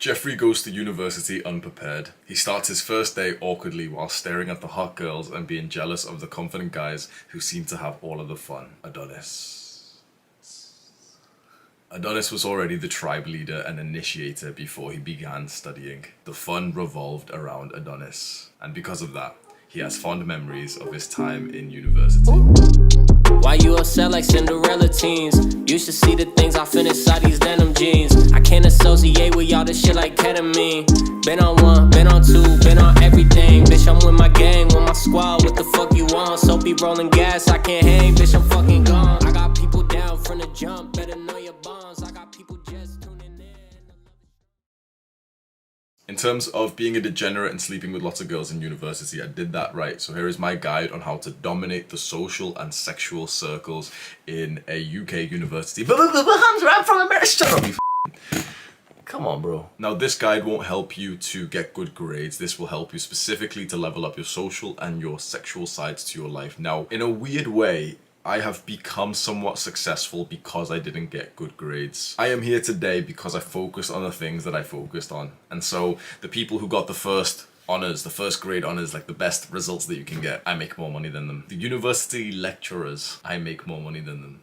Jeffrey goes to university unprepared. He starts his first day awkwardly while staring at the hot girls and being jealous of the confident guys who seem to have all of the fun. Adonis was already the tribe leader and initiator before he began studying. The fun revolved around Adonis, and because of that, he has fond memories of his time in university. Why you upset like Cinderella teens? You should see the things I fit inside these denim jeans. I can't associate with y'all, this shit like ketamine. Been on one, been on two, been on everything. Bitch, I'm with my gang, with my squad, what the fuck you want? Soapy rolling gas, I can't hang, bitch, I'm fucking gone. I got people down from the jump, better know your bonds. I got people just tuning in. In terms of being a degenerate and sleeping with lots of girls in university, I did that right. So here is my guide on how to dominate the social and sexual circles in a UK university. But Hamza, I'm from America. Shut up, you Come on, bro. Now, this guide won't help you to get good grades. This will help you specifically to level up your social and your sexual sides to your life. Now, in a weird way, I have become somewhat successful because I didn't get good grades. I am here today because I focused on the things that I focused on. And so the people who got the first honors, the first grade honors, like the best results that you can get, I make more money than them. The university lecturers, I make more money than them.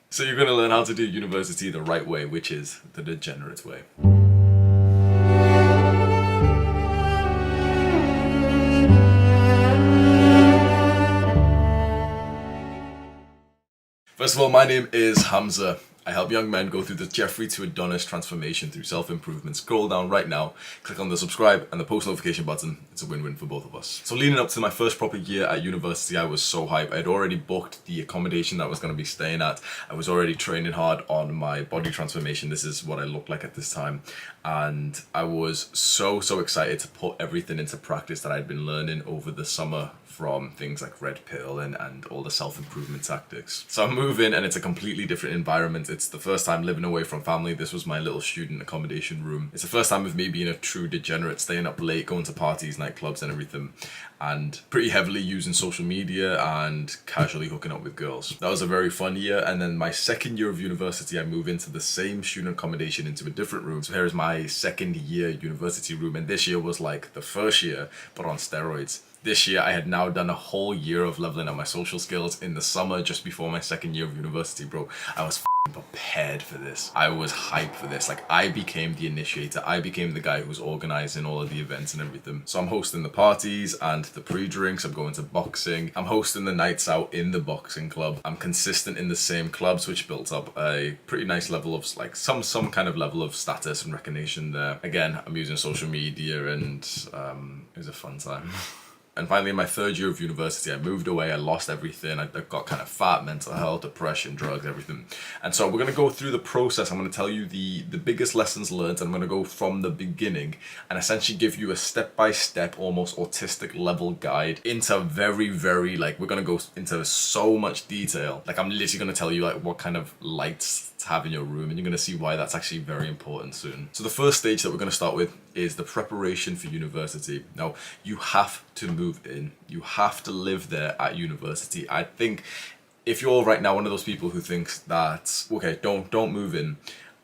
So you're gonna learn how to do university the right way, which is the degenerate way. First of all, my name is Hamza. I help young men go through the Jeffrey to Adonis transformation through self-improvement. Scroll down right now, click on the subscribe and the post notification button. It's a win-win for both of us. So leading up to my first proper year at university, I was so hyped. I had already booked the accommodation that I was going to be staying at. I was already training hard on my body transformation. This is what I looked like at this time. And I was so excited to put everything into practice that I'd been learning over the summer from things like Red Pill and all the self-improvement tactics. So I move in and it's a completely different environment. It's the first time living away from family. This was my little student accommodation room. It's the first time of me being a true degenerate, staying up late, going to parties, nightclubs and everything, and pretty heavily using social media and casually hooking up with girls. That was a very fun year. And then my second year of university, I moved into the same student accommodation into a different room. So here is my second year university room. And this year was like the first year, but on steroids. This year, I had now done a whole year of leveling up my social skills in the summer just before my second year of university, bro. I was prepared for this. I was hyped for this. Like, I became the initiator. I became the guy who's organizing all of the events and everything. So I'm hosting the parties and the pre-drinks. I'm going to boxing. I'm hosting the nights out in the boxing club. I'm consistent in the same clubs, which built up a pretty nice level of like some kind of level of status and recognition there. Again, I'm using social media and it was a fun time. And finally, in my third year of university, I moved away, I lost everything, I got kind of fat, mental health, depression, drugs, everything. And so we're going to go through the process. I'm going to tell you the biggest lessons learned, and I'm going to go from the beginning and essentially give you a step-by-step, almost autistic level guide into very, like, we're going to go into so much detail. Like, I'm literally going to tell you, like, what kind of lights to have in your room, and you're going to see why that's actually very important soon. So the first stage that we're going to start with is the preparation for university. Now, you have to move in. You have to live there at university. I think if you're right now one of those people who thinks that, okay, don't move in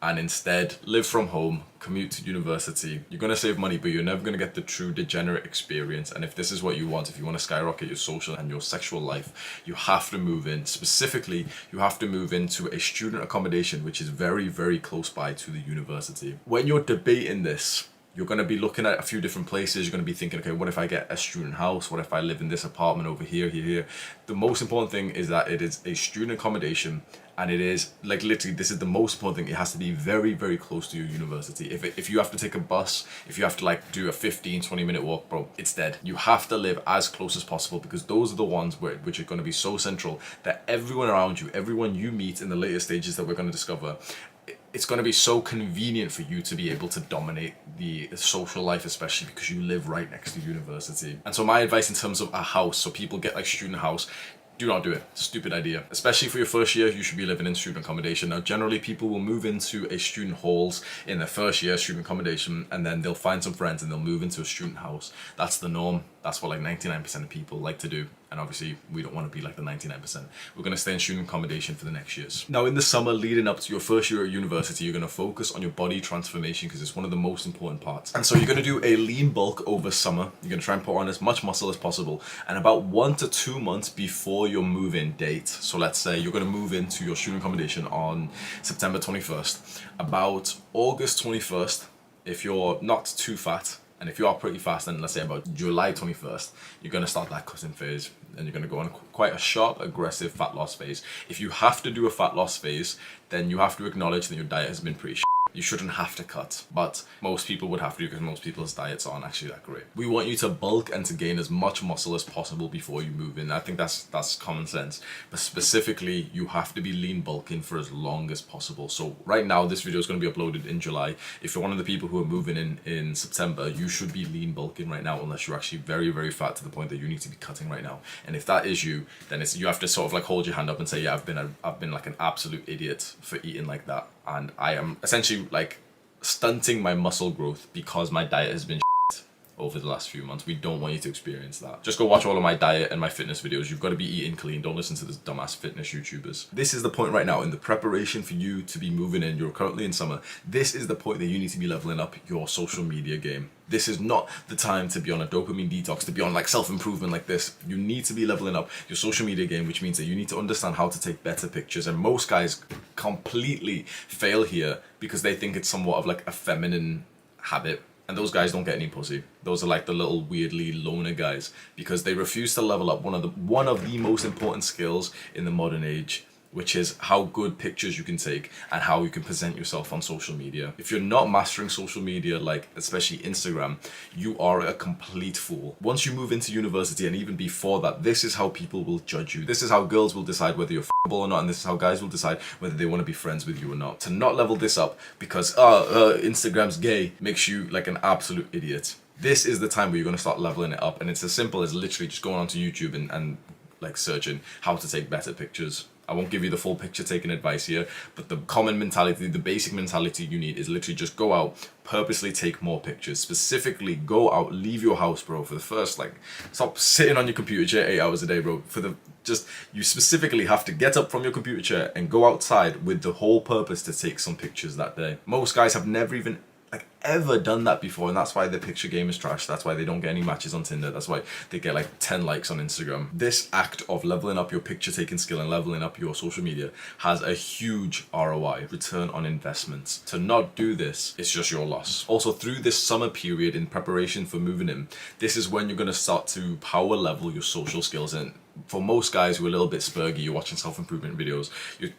and instead live from home, commute to university, you're going to save money, but you're never going to get the true degenerate experience. And if this is what you want, if you want to skyrocket your social and your sexual life, you have to move in. Specifically, you have to move into a student accommodation, which is very close by to the university. When you're debating this, you're going to be looking at a few different places. You're going to be thinking, okay, what if I get a student house? What if I live in this apartment over here? The most important thing is that it is a student accommodation, and it is, like, literally, this is the most important thing. It has to be very close to your university. If you have to take a bus, if you have to, like, do a 15-20 minute walk, bro, it's dead. You have to live as close as possible, because those are the ones which are going to be so central that everyone around you, everyone you meet in the later stages that we're going to discover, it's going to be so convenient for you to be able to dominate the social life, especially because you live right next to university. And so my advice in terms of a house, so people get like student house, do not do it. Stupid idea. Especially for your first year, you should be living in student accommodation. Now, generally, people will move into a student halls in their first year student accommodation, and then they'll find some friends and they'll move into a student house. That's the norm. That's what like 99% of people like to do. And obviously, we don't want to be like the 99%. We're going to stay in student accommodation for the next years. Now, in the summer leading up to your first year at university, you're going to focus on your body transformation because it's one of the most important parts. And so you're going to do a lean bulk over summer. You're going to try and put on as much muscle as possible. And about 1 to 2 months before your move-in date, so let's say you're going to move into your student accommodation on September 21st, about August 21st, if you're not too fat, and if you are pretty fast, then let's say about July 21st, you're going to start that cutting phase and you're going to go on quite a sharp, aggressive fat loss phase. If you have to do a fat loss phase, then you have to acknowledge that your diet has been pretty shit. You shouldn't have to cut, but most people would have to because most people's diets aren't actually that great. We want you to bulk and to gain as much muscle as possible before you move in. I think that's common sense, but specifically you have to be lean bulking for as long as possible. So right now this video is going to be uploaded in July. If you're one of the people who are moving in September, you should be lean bulking right now unless you're actually very, very fat to the point that you need to be cutting right now. And if that is you, then you have to sort of like hold your hand up and say, yeah, I've been like an absolute idiot for eating like that. And I am essentially like stunting my muscle growth because my diet has been shit over the last few months. We don't want you to experience that. Just go watch all of my diet and my fitness videos. You've got to be eating clean. Don't listen to this dumbass fitness YouTubers. This is the point right now in the preparation for you to be moving in. You're currently in summer. This is the point that you need to be leveling up your social media game. This is not the time to be on a dopamine detox, to be on like self-improvement like this. You need to be leveling up your social media game, which means that you need to understand how to take better pictures. And most guys completely fail here because they think it's somewhat of like a feminine habit. And those guys don't get any pussy. Those are like the little weirdly loner guys because they refuse to level up one of the most important skills in the modern age, which is how good pictures you can take and how you can present yourself on social media. If you're not mastering social media, like especially Instagram, you are a complete fool. Once you move into university and even before that, this is how people will judge you. This is how girls will decide whether you're f***able or not, and this is how guys will decide whether they want to be friends with you or not. To not level this up because Instagram's gay makes you like an absolute idiot. This is the time where you're going to start leveling it up, and it's as simple as literally just going onto YouTube and like searching how to take better pictures. I won't give you the full picture taking advice here, but the common mentality, the basic mentality you need is literally just go out, purposely take more pictures. Specifically, go out, leave your house, bro, for the first, like, stop sitting on your computer chair 8 hours a day, bro. You specifically have to get up from your computer chair and go outside with the whole purpose to take some pictures that day. Most guys have never even ever done that before, and that's why their picture game is trash. That's why they don't get any matches on Tinder. That's why they get like 10 likes on Instagram. This act of leveling up your picture taking skill and leveling up your social media has a huge ROI, return on investment. To not do this, it's just your loss. Also, through this summer period in preparation for moving in, this is when you're going to start to power level your social skills. And for most guys who are a little bit spurgy, you're watching self-improvement videos,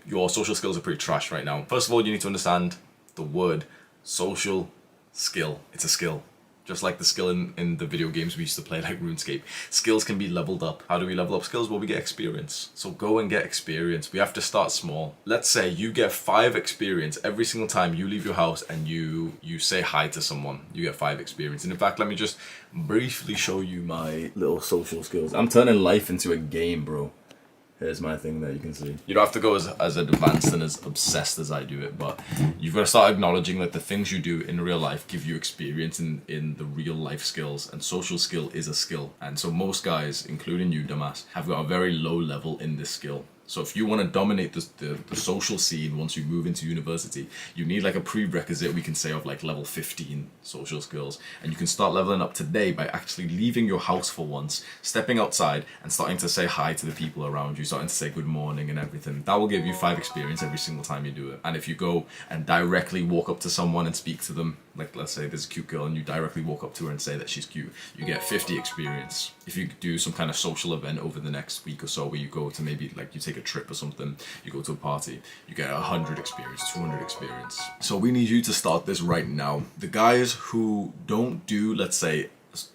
your social skills are pretty trash right now. First of all, you need to understand the word social skill. It's a skill. Just like the skill in the video games we used to play, like RuneScape. Skills can be leveled up. How do we level up skills? Well, we get experience. So go and get experience. We have to start small. Let's say you get 5 experience every single time you leave your house and you say hi to someone. You get 5 experience. And in fact, let me just briefly show you my little social skills. I'm turning life into a game, bro. Here's my thing that you can see. You don't have to go as advanced and as obsessed as I do it, but you've got to start acknowledging that the things you do in real life give you experience in the real life skills, and social skill is a skill. And so most guys, including you, dumbass, have got a very low level in this skill. So if you want to dominate the social scene once you move into university, you need like a prerequisite, we can say, of like level 15 social skills. And you can start leveling up today by actually leaving your house for once, stepping outside and starting to say hi to the people around you, starting to say good morning and everything. That will give you 5 experience every single time you do it. And if you go and directly walk up to someone and speak to them, like let's say there's a cute girl and you directly walk up to her and say that she's cute, you get 50 experience. If you do some kind of social event over the next week or so where you go to maybe like you take a trip or something, you go to a party, you get 100 experience, 200 experience. So we need you to start this right now. The guys who don't do, let's say,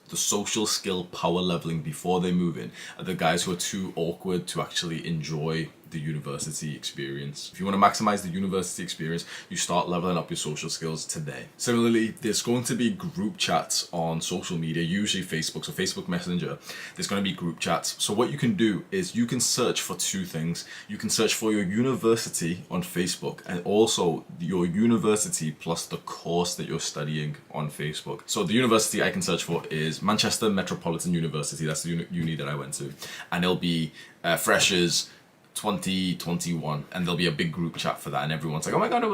the social skill power leveling before they move in are the guys who are too awkward to actually enjoy the university experience. If you want to maximize the university experience, you start leveling up your social skills today. Similarly, there's going to be group chats on social media, usually Facebook, so Facebook Messenger. There's going to be group chats. So what you can do is you can search for 2 things. You can search for your university on Facebook and also your university plus the course that you're studying on Facebook. So the university I can search for is Manchester Metropolitan University. That's the uni that I went to. And it'll be freshers 2021, and there'll be a big group chat for that, and everyone's like, oh my god,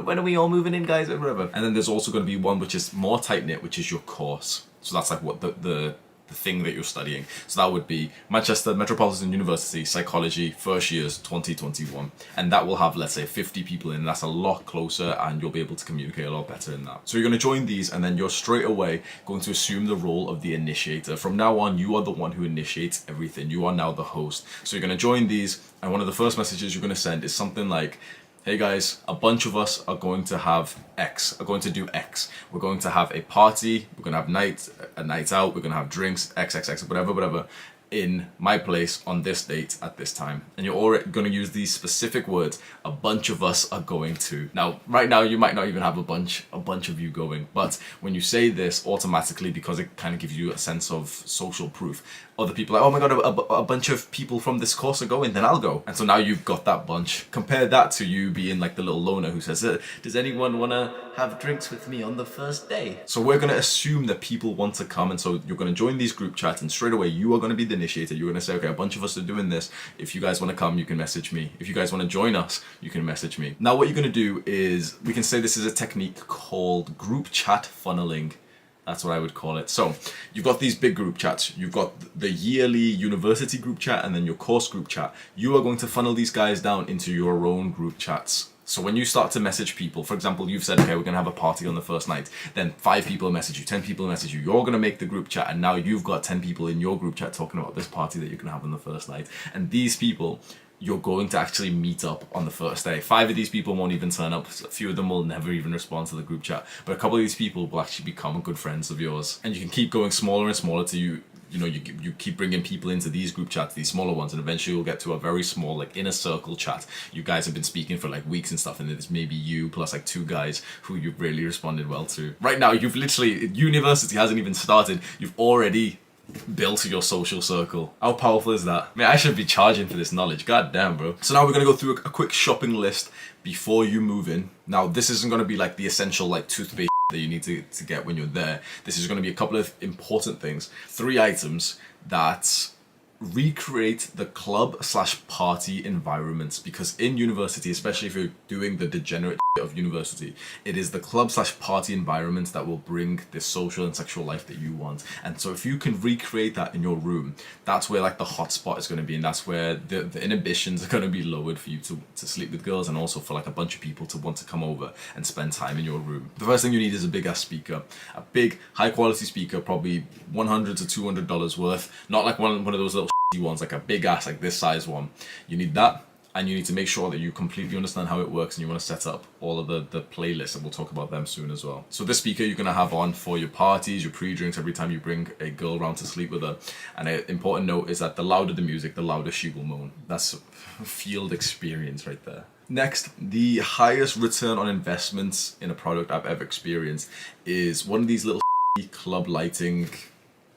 when are we all moving in, guys, or whatever. And then there's also going to be one which is more tight-knit, which is your course. So that's like what the thing that you're studying. So that would be Manchester Metropolitan University Psychology, first years 2021, and that will have, let's say, 50 people in. That's a lot closer, and you'll be able to communicate a lot better in that. So you're going to join these, and then you're straight away going to assume the role of the initiator. From now on, you are the one who initiates everything. You are now the host. So you're going to join these, and one of the first messages you're going to send is something like, hey guys, a bunch of us are going to have X, are going to do X. We're going to have a party, we're going to have a night out, we're going to have drinks, X, whatever, in my place on this date at this time. And you're already going to use these specific words, a bunch of us are going to. Now, right now, you might not even have a bunch of you going, but when you say this automatically, because it kind of gives you a sense of social proof, other people are like, oh my god, a bunch of people from this course are going, then I'll go. And so now you've got that bunch. Compare that to you being like the little loner who says, does anyone want to have drinks with me on the first day? So we're going to assume that people want to come, and so you're going to join these group chats, and straight away you are going to be the initiator. You're going to say, okay, a bunch of us are doing this. If you guys want to come, you can message me. If you guys want to join us, you can message me. Now what you're going to do is, we can say this is a technique called group chat funneling. That's what I would call it. So you've got these big group chats. You've got the yearly university group chat and then your course group chat. You are going to funnel these guys down into your own group chats. So when you start to message people, for example, you've said, okay, we're going to have a party on the first night. Then 5 people message you, 10 people message you. You're going to make the group chat, and now you've got 10 people in your group chat talking about this party that you're going to have on the first night. And these people, you're going to actually meet up on the first day. 5 of these people won't even turn up. A few of them will never even respond to the group chat. But a couple of these people will actually become good friends of yours. And you can keep going smaller and smaller to you keep bringing people into these group chats, these smaller ones, and eventually you'll get to a very small, like, inner circle chat. You guys have been speaking for like weeks and stuff, and there's maybe you plus like 2 guys who you've really responded well to. Right now, you've literally, university hasn't even started. You've already built your social circle. How powerful is that? I mean, I should be charging for this knowledge. God damn, bro. So now we're going to go through a quick shopping list before you move in. Now, this isn't going to be like the essential like toothpaste that you need to get when you're there. This is going to be a couple of important things. 3 items that recreate the club/party environments, because in university, especially if you're doing the degenerate of university, it is the club/party environment that will bring this social and sexual life that you want. And so if you can recreate that in your room, that's where like the hot spot is going to be, and that's where the inhibitions are going to be lowered for you to sleep with girls, and also for like a bunch of people to want to come over and spend time in your room. The first thing you need is a big ass speaker, a big high quality speaker, probably $100 to $200 worth, not like one of those little ones, like a big ass, like this size one. You need that, and you need to make sure that you completely understand how it works, and you want to set up all of the playlists, and we'll talk about them soon as well. So this speaker you're going to have on for your parties, your pre-drinks, every time you bring a girl around to sleep with her. And an important note is that the louder the music, the louder she will moan. That's field experience right there. Next, the highest return on investments in a product I've ever experienced is one of these little club lighting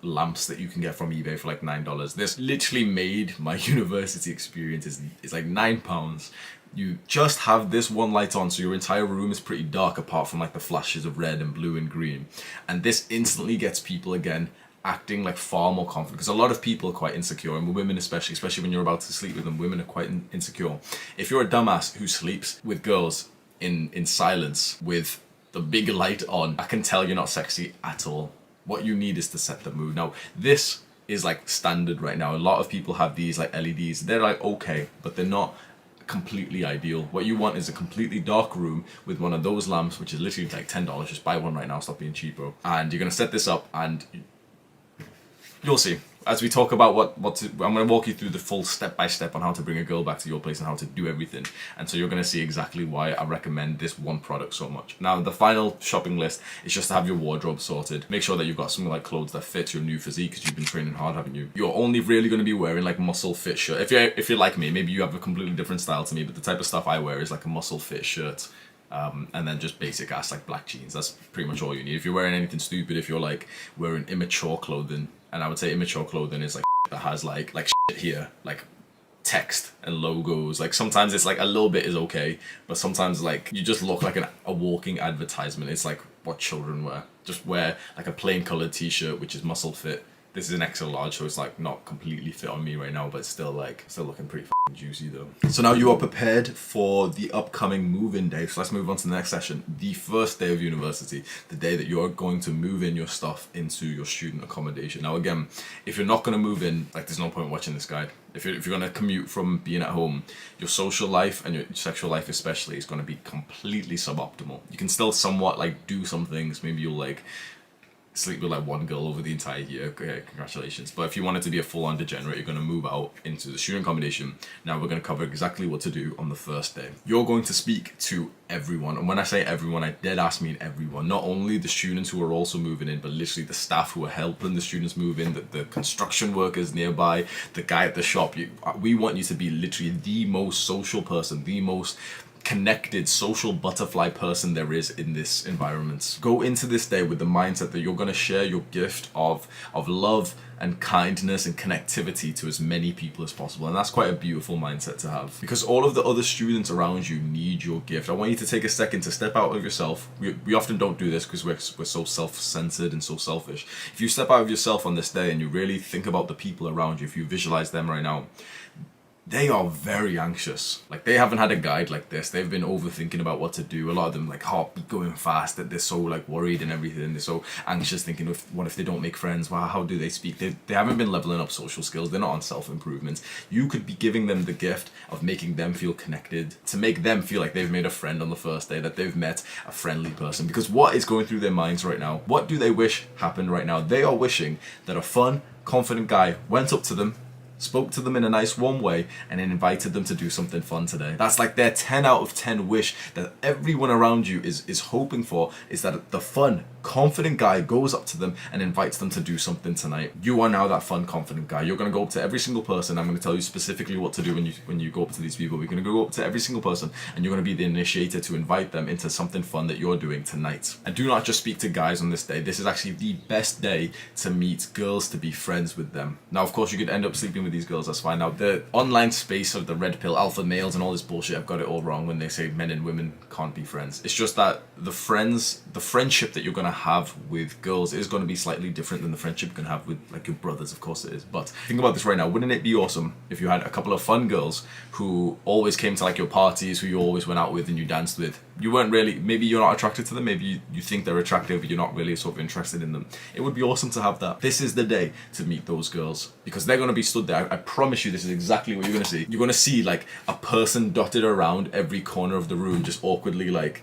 lamps that you can get from eBay for like $9. This literally made my university experience. It's like £9. You just have this one light on, so your entire room is pretty dark apart from like the flashes of red and blue and green. And this instantly gets people again acting like far more confident, because a lot of people are quite insecure, and women especially when you're about to sleep with them, women are quite insecure. If you're a dumbass who sleeps with girls in silence with the big light on, I can tell you're not sexy at all. What you need is to set the mood. Now, this is like standard right now. A lot of people have these like LEDs. They're like okay, but they're not completely ideal. What you want is a completely dark room with one of those lamps, which is literally like $10. Just buy one right now, stop being cheap, bro. And you're gonna set this up, and you'll see. As we talk about I'm going to walk you through the full step-by-step on how to bring a girl back to your place and how to do everything. And so you're going to see exactly why I recommend this one product so much. Now, the final shopping list is just to have your wardrobe sorted. Make sure that you've got something like clothes that fit your new physique, because you've been training hard, haven't you? You're only really going to be wearing like muscle fit shirt. If you're like me, maybe you have a completely different style to me, but the type of stuff I wear is like a muscle fit shirt. And then just basic ass like black jeans. That's pretty much all you need. If you're wearing anything stupid, if you're like wearing immature clothing, and I would say immature clothing is like that has like shit here, like text and logos. Like sometimes it's like a little bit is okay, but sometimes like you just look like a walking advertisement. It's like what children wear. Just wear like a plain colored t-shirt which is muscle fit. This is an extra large, so it's like not completely fit on me right now, but it's still looking pretty f***ing juicy though. So now you are prepared for the upcoming move-in day. So let's move on to the next session. The first day of university, the day that you're going to move in your stuff into your student accommodation. Now again, if you're not going to move in, like there's no point watching this guide. If you're going to commute from being at home, your social life and your sexual life especially is going to be completely suboptimal. You can still somewhat like do some things. Maybe you'll like sleep with like one girl over the entire year. Okay, congratulations. But if you want it to be a full-on degenerate, you're going to move out into the student accommodation. Now we're going to cover exactly what to do on the first day. You're going to speak to everyone, and when I say everyone, I dead ass mean everyone. Not only the students who are also moving in, but literally the staff who are helping the students move in, the construction workers nearby, the guy at the shop. We want you to be literally the most social person, the most connected social butterfly person there is in this environment. Go into this day with the mindset that you're going to share your gift of love and kindness and connectivity to as many people as possible, and that's quite a beautiful mindset to have, because all of the other students around you need your gift. I want you to take a second to step out of yourself. We often don't do this because we're so self-centered and so selfish. If you step out of yourself on this day and you really think about the people around you, if you visualize them right now, they are very anxious. Like, they haven't had a guide like this. They've been overthinking about what to do. A lot of them like heartbeat going fast, that they're so like worried and everything. They're so anxious, thinking what if they don't make friends? Well, how do they speak? They haven't been leveling up social skills. They're not on self-improvement. You could be giving them the gift of making them feel connected, to make them feel like they've made a friend on the first day, that they've met a friendly person. Because what is going through their minds right now? What do they wish happened right now? They are wishing that a fun, confident guy went up to them, spoke to them in a nice warm way, and then invited them to do something fun today. That's like their 10 out of 10 wish that everyone around you is hoping for, is that the fun, confident guy goes up to them and invites them to do something tonight. You are now that fun, confident guy. You're going to go up to every single person. I'm going to tell you specifically what to do when you go up to these people. We're going to go up to every single person, and you're going to be the initiator to invite them into something fun that you're doing tonight. And do not just speak to guys on this day. This is actually the best day to meet girls, to be friends with them. Now, of course, you could end up sleeping with these girls, that's fine. Now, the online space of the red pill, alpha males and all this bullshit, I've got it all wrong when they say men and women can't be friends. It's just that the friendship that you're going to have with girls is going to be slightly different than the friendship you can have with like your brothers. Of course it is. But think about this right now. Wouldn't it be awesome if you had a couple of fun girls who always came to like your parties, who you always went out with and you danced with? You weren't really, maybe you're not attracted to them, maybe you think they're attractive, but you're not really sort of interested in them. It would be awesome to have that. This is the day to meet those girls, because they're going to be stood there. I promise you, this is exactly what you're going to see. You're going to see like a person dotted around every corner of the room, just awkwardly like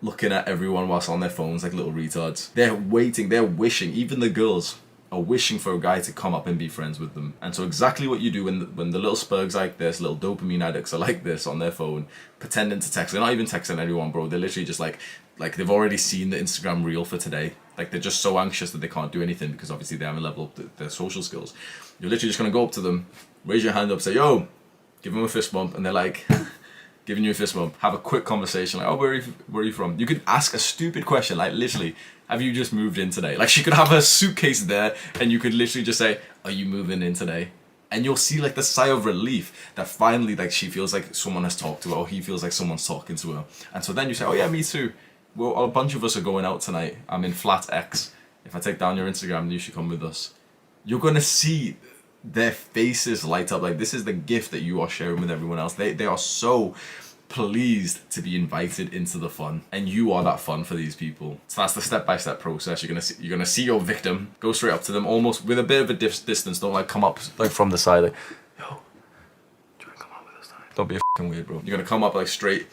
looking at everyone whilst on their phones like little retards. They're waiting, they're wishing, even the girls are wishing for a guy to come up and be friends with them. And so exactly what you do when the little spurgs like this, little dopamine addicts are like this on their phone, pretending to text. They're not even texting anyone, bro. They're literally just like they've already seen the Instagram reel for today. Like, they're just so anxious that they can't do anything because obviously they haven't leveled up their social skills. You're literally just gonna go up to them, raise your hand up, say, yo, give them a fist bump, and they're like giving you a fist bump. Have a quick conversation, like, oh, where are you from? You could ask a stupid question, like literally, have you just moved in today? Like, she could have her suitcase there, and you could literally just say, are you moving in today? And you'll see like the sigh of relief that finally like she feels like someone has talked to her, or he feels like someone's talking to her. And so then you say, oh yeah, me too. Well, a bunch of us are going out tonight. I'm in flat X. If I take down your Instagram, you should come with us. You're gonna see their faces light up. Like, this is the gift that you are sharing with everyone else. They are so pleased to be invited into the fun, and you are that fun for these people. So that's the step-by-step process. You're gonna see your victim, go straight up to them, almost with a bit of a distance. Don't like come up like from the side, like, yo, do you wanna come out with us tonight? Don't be a fucking weird, bro. You're gonna come up like straight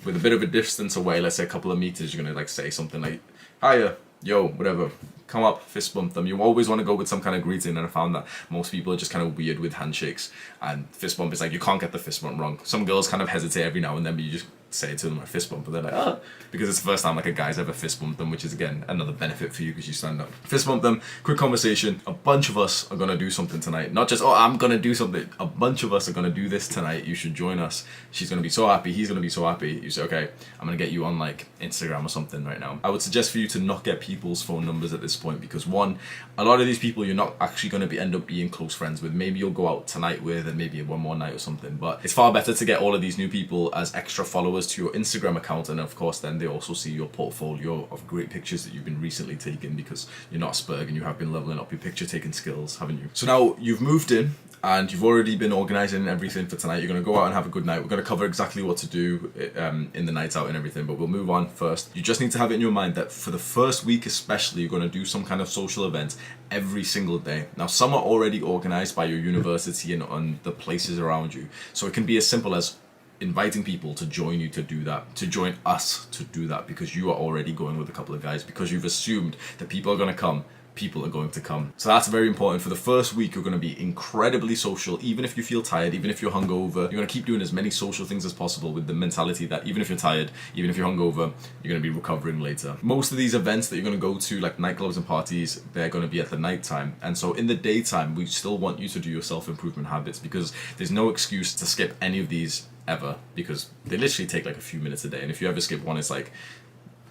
with a bit of a distance away, let's say a couple of meters. You're gonna like say something like, hiya, yo, whatever. Come up, fist bump them. You always want to go with some kind of greeting, and I found that most people are just kind of weird with handshakes, and fist bump is like, you can't get the fist bump wrong. Some girls kind of hesitate every now and then, but you just say it to them, a fist bump, and they're like, ah, because it's the first time like a guy's ever fist bumped them, which is again another benefit for you because you stand up. Fist bump them, quick conversation. A bunch of us are gonna do something tonight. Not just, oh, I'm gonna do something. A bunch of us are gonna do this tonight. You should join us. She's gonna be so happy. He's gonna be so happy. You say, okay, I'm gonna get you on like Instagram or something right now. I would suggest for you to not get people's phone numbers at this point, because one, a lot of these people you're not actually gonna end up being close friends with. Maybe you'll go out tonight with, and maybe one more night or something. But it's far better to get all of these new people as extra followers members to your Instagram account, and of course then they also see your portfolio of great pictures that you've been recently taking, because you're not a Spurg and you have been leveling up your picture taking skills, haven't you? So now you've moved in and you've already been organising everything for tonight. You're going to go out and have a good night. We're going to cover exactly what to do in the night out and everything, but we'll move on first. You just need to have it in your mind that for the first week especially, you're going to do some kind of social event every single day. Now, some are already organised by your university and on the places around you. So it can be as simple as inviting people to join you to do that, to join us to do that, because you are already going with a couple of guys, because you've assumed that people are going to come. People are going to come. So that's very important. For the first week, you're going to be incredibly social. Even if you feel tired, even if you're hungover, you're going to keep doing as many social things as possible with the mentality that even if you're tired, even if you're hungover, you're going to be recovering later. Most of these events that you're going to go to, like nightclubs and parties, they're going to be at the nighttime. And so in the daytime, we still want you to do your self-improvement habits, because there's no excuse to skip any of these ever, because they literally take like a few minutes a day. And if you ever skip one, it's like,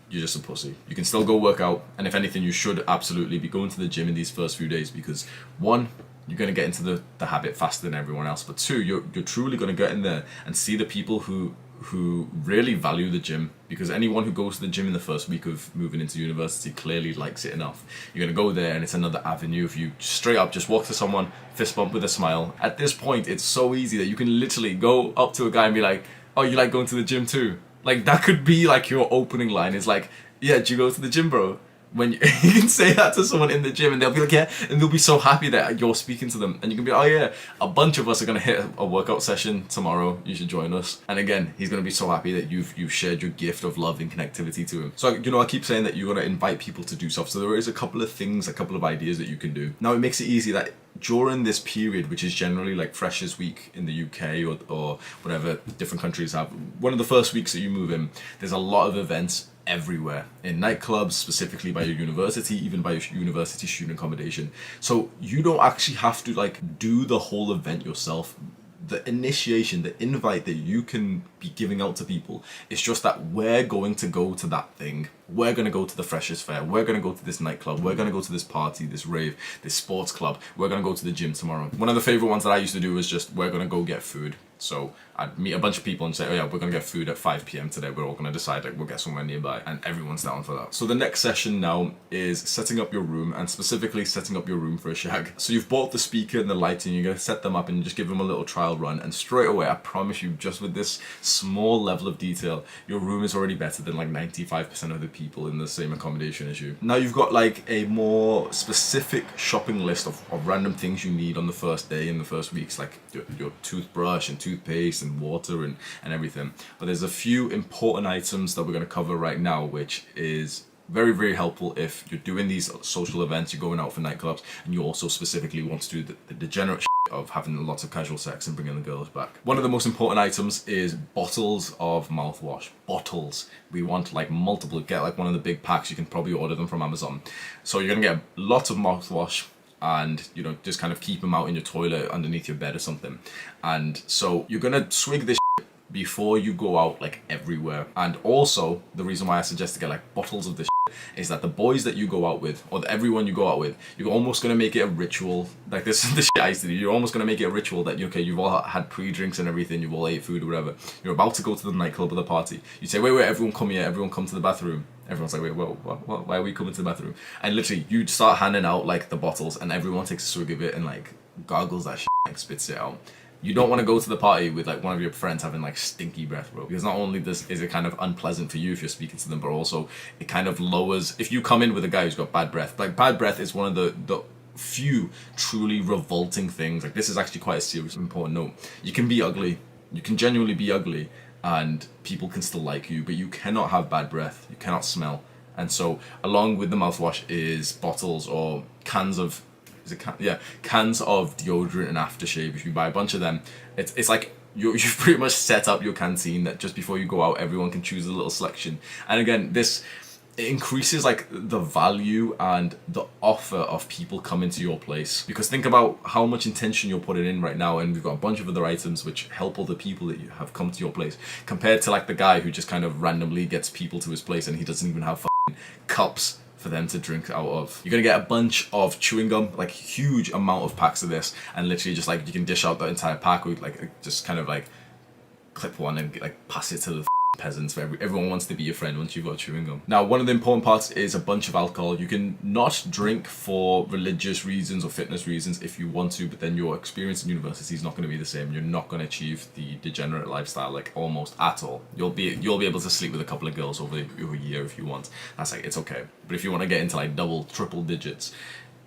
you're just a pussy. You can still go work out, and if anything, you should absolutely be going to the gym in these first few days, because one, you're going to get into the habit faster than everyone else, but two, you're truly going to get in there and see the people who really value the gym, because anyone who goes to the gym in the first week of moving into university clearly likes it enough. You're going to go there and it's another avenue of you straight up just walk to someone, fist bump with a smile. At this point, it's so easy that you can literally go up to a guy and be like, oh, you like going to the gym too? Like, that could be like your opening line. It's like, yeah, do you go to the gym, bro? When you can say that to someone in the gym and they'll be like, yeah, and they'll be so happy that you're speaking to them, and you can be like, oh yeah, a bunch of us are going to hit a workout session tomorrow, you should join us. And again, he's going to be so happy that you've shared your gift of love and connectivity to him. So, you know, I keep saying that you're going to invite people to do stuff. So there is a couple of things, a couple of ideas that you can do. Now, it makes it easy that during this period, which is generally like Freshers Week in the UK or whatever different countries have, one of the first weeks that you move in, there's a lot of events everywhere, in nightclubs, specifically by your university, even by your university student accommodation. So you don't actually have to like do the whole event yourself. The initiation, the invite that you can be giving out to people, it's just that we're going to go to that thing. We're going to go to the Freshers Fair. We're going to go to this nightclub. We're going to go to this party, this rave, this sports club. We're going to go to the gym tomorrow. One of the favorite ones that I used to do was just, we're going to go get food. So I'd meet a bunch of people and say, oh yeah, we're going to get food at 5 p.m. today. We're all going to decide like we'll get somewhere nearby, and everyone's down for that. So the next session now is setting up your room, and specifically setting up your room for a shag. So you've bought the speaker and the lighting, you're going to set them up and just give them a little trial run, and straight away, I promise you, just with this small level of detail, your room is already better than like 95% of the people in the same accommodation as you. Now you've got like a more specific shopping list of random things you need on the first day, in the first weeks, like your toothbrush and toothpaste and water and everything. But there's a few important items that we're going to cover right now, which is very, very helpful if you're doing these social events, you're going out for nightclubs, and you also specifically want to do the degenerate shit of having lots of casual sex and bringing the girls back. One of the most important items is bottles of mouthwash. Bottles. We want like multiple. Get like one of the big packs. You can probably order them from Amazon. So you're going to get lots of mouthwash, and you know, just kind of keep them out in your toilet underneath your bed or something. And so you're going to swig this shit before you go out like everywhere. And also the reason why I suggest to get like bottles of this is that the boys that you go out with, or everyone you go out with, you're almost going to make it a ritual. Like this is the shit I used to do. You're almost going to make it a ritual that you've all had pre-drinks and everything, you've all ate food or whatever, you're about to go to the nightclub or the party. You say, wait, everyone come here, everyone come to the bathroom. Everyone's like, wait, what, why are we coming to the bathroom? And literally you start handing out like the bottles, and everyone takes a swig of it and like gargles that shit, like spits it out. You don't want to go to the party with like one of your friends having like stinky breath, bro. Because not only is it kind of unpleasant for you if you're speaking to them, but also it kind of lowers, if you come in with a guy who's got bad breath. Like bad breath is one of the few truly revolting things. Like this is actually quite a serious, important note. You can be ugly. You can genuinely be ugly, and people can still like you, but you cannot have bad breath. You cannot smell. And so along with the mouthwash is bottles or cans of cans of deodorant and aftershave. If you buy a bunch of them, it's like you've pretty much set up your canteen that just before you go out, everyone can choose a little selection. And again, it increases like the value and the offer of people coming to your place, because think about how much intention you're putting in right now, and we've got a bunch of other items which help all the people that you have come to your place, compared to like the guy who just kind of randomly gets people to his place and he doesn't even have cups for them to drink out of. You're gonna get a bunch of chewing gum, like huge amount of packs of this, and literally just like you can dish out the entire pack, or like just kind of like clip one and like pass it to the peasants. Everyone wants to be your friend once you've got chewing gum. Now, one of the important parts is a bunch of alcohol. You can not drink for religious reasons or fitness reasons if you want to, but then your experience in university is not going to be the same. You're not going to achieve the degenerate lifestyle like almost at all. You'll be able to sleep with a couple of girls over a year if you want. That's like, it's okay. But if you want to get into like double, triple digits,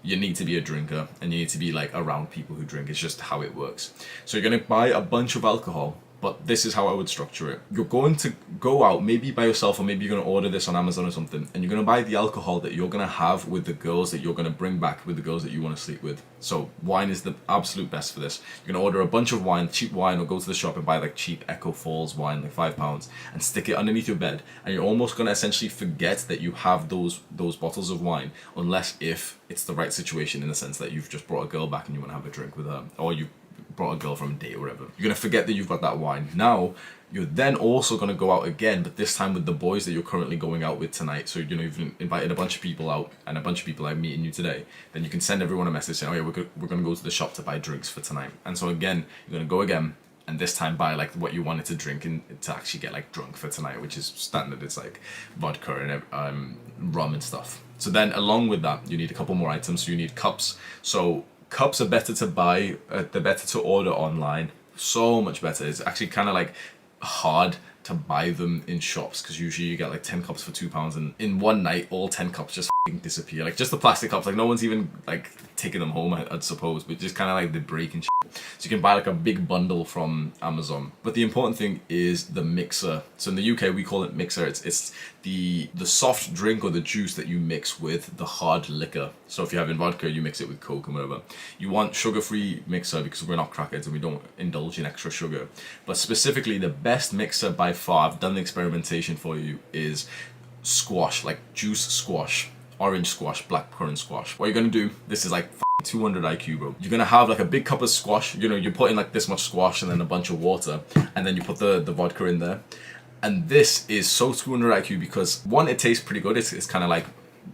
you need to be a drinker and you need to be like around people who drink. It's just how it works. So you're going to buy a bunch of alcohol. But this is how I would structure it. You're going to go out, maybe by yourself, or maybe you're going to order this on Amazon or something, and you're going to buy the alcohol that you're going to have with the girls that you're going to bring back with the girls that you want to sleep with. So wine is the absolute best for this. You're going to order a bunch of wine, cheap wine, or go to the shop and buy like cheap Echo Falls wine, like £5, and stick it underneath your bed. And you're almost going to essentially forget that you have those bottles of wine, unless if it's the right situation, in the sense that you've just brought a girl back and you want to have a drink with her, or you brought a girl from a date or whatever. You're going to forget that you've got that wine. Now, you're then also going to go out again, but this time with the boys that you're currently going out with tonight. So, you've invited a bunch of people out, and a bunch of people are meeting you today. Then you can send everyone a message saying, oh yeah, we're going to go to the shop to buy drinks for tonight. And so again, you're going to go again, and this time buy like what you wanted to drink and to actually get like drunk for tonight, which is standard. It's like vodka and rum and stuff. So then along with that, you need a couple more items. So you need cups. So cups are better to buy, they're better to order online. So much better. It's actually kind of like hard to buy them in shops, because usually you get like 10 cups for £2, and in one night all 10 cups just disappear. Like just the plastic cups, like no one's even like taking them home, I'd suppose, but just kind of like they break and shit. So you can buy like a big bundle from Amazon. But the important thing is the mixer. So in the UK we call it mixer. It's the soft drink or the juice that you mix with the hard liquor. So if you're having vodka, you mix it with Coke and whatever. You want sugar-free mixer, because we're not crackheads and we don't indulge in extra sugar. But specifically the best mixer by far, I've done the experimentation for you, is squash, like juice squash. Orange squash, blackcurrant squash. What you're gonna do, this is like 200 IQ, bro. You're gonna have like a big cup of squash. You put in like this much squash and then a bunch of water, and then you put the vodka in there. And this is so 200 IQ because one, it tastes pretty good. It's kind of like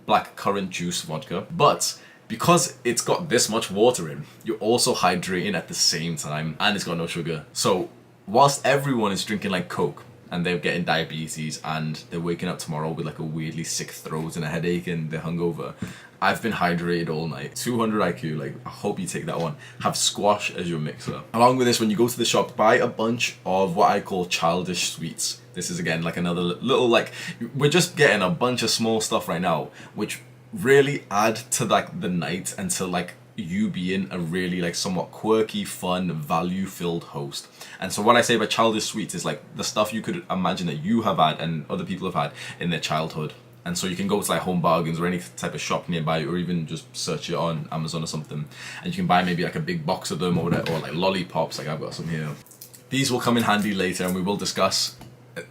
blackcurrant juice vodka, but because it's got this much water in, you're also hydrating at the same time, and it's got no sugar. So whilst everyone is drinking like Coke, and they're getting diabetes and they're waking up tomorrow with like a weirdly sick throat and a headache and they're hungover, I've been hydrated all night. 200 IQ, like I hope you take that one. Have squash as your mixer. Along with this, when you go to the shop, buy a bunch of what I call childish sweets. This is again like another little, like, we're just getting a bunch of small stuff right now, which really add to like the night and to like you being a really like somewhat quirky, fun, value-filled host. And so what I say about childish sweets is like the stuff you could imagine that you have had and other people have had in their childhood. And so you can go to like Home Bargains or any type of shop nearby, or even just search it on Amazon or something, and you can buy maybe like a big box of them, or like lollipops, like I've got some here. These will come in handy later, and we will discuss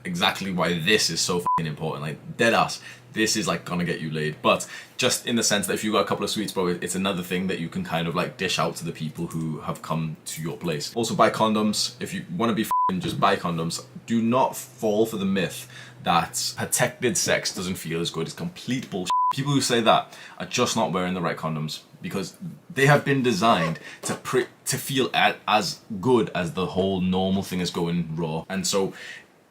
exactly why this is so fucking important. Like dead ass, this is like gonna get you laid. But just in the sense that if you got a couple of sweets, bro, it's another thing that you can kind of like dish out to the people who have come to your place. Also buy condoms. If you want to be fucking, just buy condoms. Do not fall for the myth that protected sex doesn't feel as good. It's complete bullshit. People who say that are just not wearing the right condoms, because they have been designed to feel as good as the whole normal thing is going raw. And so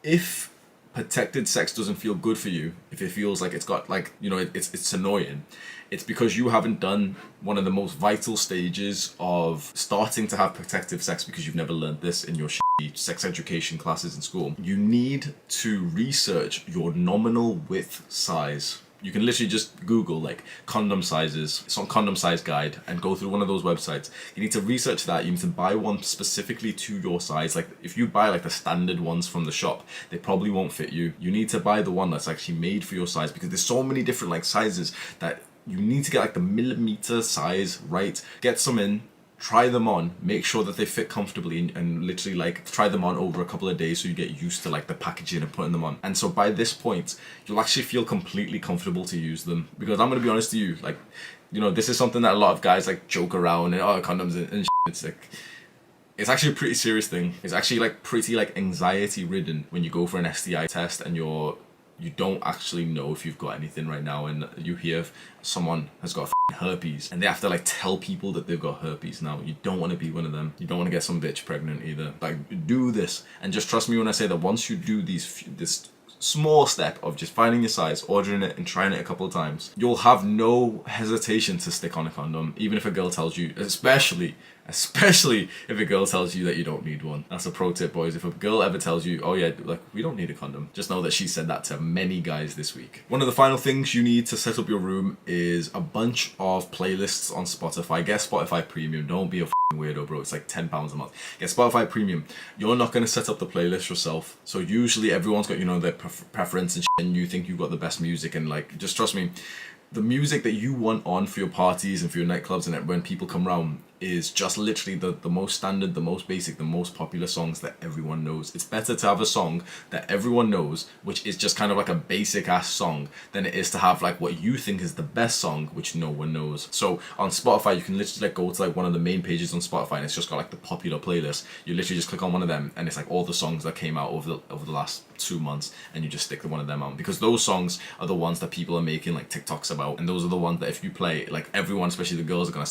if protected sex doesn't feel good for you, if it feels like it's got like, it's annoying, it's because you haven't done one of the most vital stages of starting to have protective sex, because you've never learned this in your shitty sex education classes in school. You need to research your nominal width size. You can literally just Google like condom sizes, some condom size guide, and go through one of those websites. You need to research that. You need to buy one specifically to your size. Like if you buy like the standard ones from the shop, they probably won't fit you. You need to buy the one that's actually made for your size, because there's so many different like sizes that you need to get like the millimeter size right. Get some in, try them on, make sure that they fit comfortably, and literally like try them on over a couple of days so you get used to like the packaging and putting them on. And so by this point, you'll actually feel completely comfortable to use them. Because I'm gonna be honest to you, like, this is something that a lot of guys like joke around and condoms and shit. It's like, it's actually a pretty serious thing. It's actually like pretty like anxiety ridden when you go for an STI test and you're you don't actually know if you've got anything right now, and you hear someone has got herpes and they have to like tell people that they've got herpes now. You don't want to be one of them. You don't want to get some bitch pregnant either. Like, do this, and just trust me when I say that once you do this small step of just finding your size, ordering it and trying it a couple of times, you'll have no hesitation to stick on a condom, even if a girl tells you, especially if a girl tells you that you don't need one. That's a pro tip, boys. If a girl ever tells you, oh yeah, like, we don't need a condom, just know that she said that to many guys this week. One of the final things you need to set up your room is a bunch of playlists on Spotify. Get Spotify Premium. Don't be a weirdo, bro. It's like £10 a month. Get Spotify Premium. You're not going to set up the playlist yourself, so usually everyone's got, you know, their preference and shit, and you think you've got the best music, and like, just trust me, the music that you want on for your parties and for your nightclubs and when people come round is just literally the most standard, the most basic, the most popular songs that everyone knows. It's better to have a song that everyone knows, which is just kind of like a basic ass song, than it is to have like what you think is the best song, which no one knows. So on Spotify, you can literally like go to like one of the main pages on Spotify, and it's just got like the popular playlist. You literally just click on one of them, and it's like all the songs that came out over the last 2 months, and you just stick one of them on, because those songs are the ones that people are making like TikToks about, and those are the ones that if you play, like, everyone, especially the girls, are gonna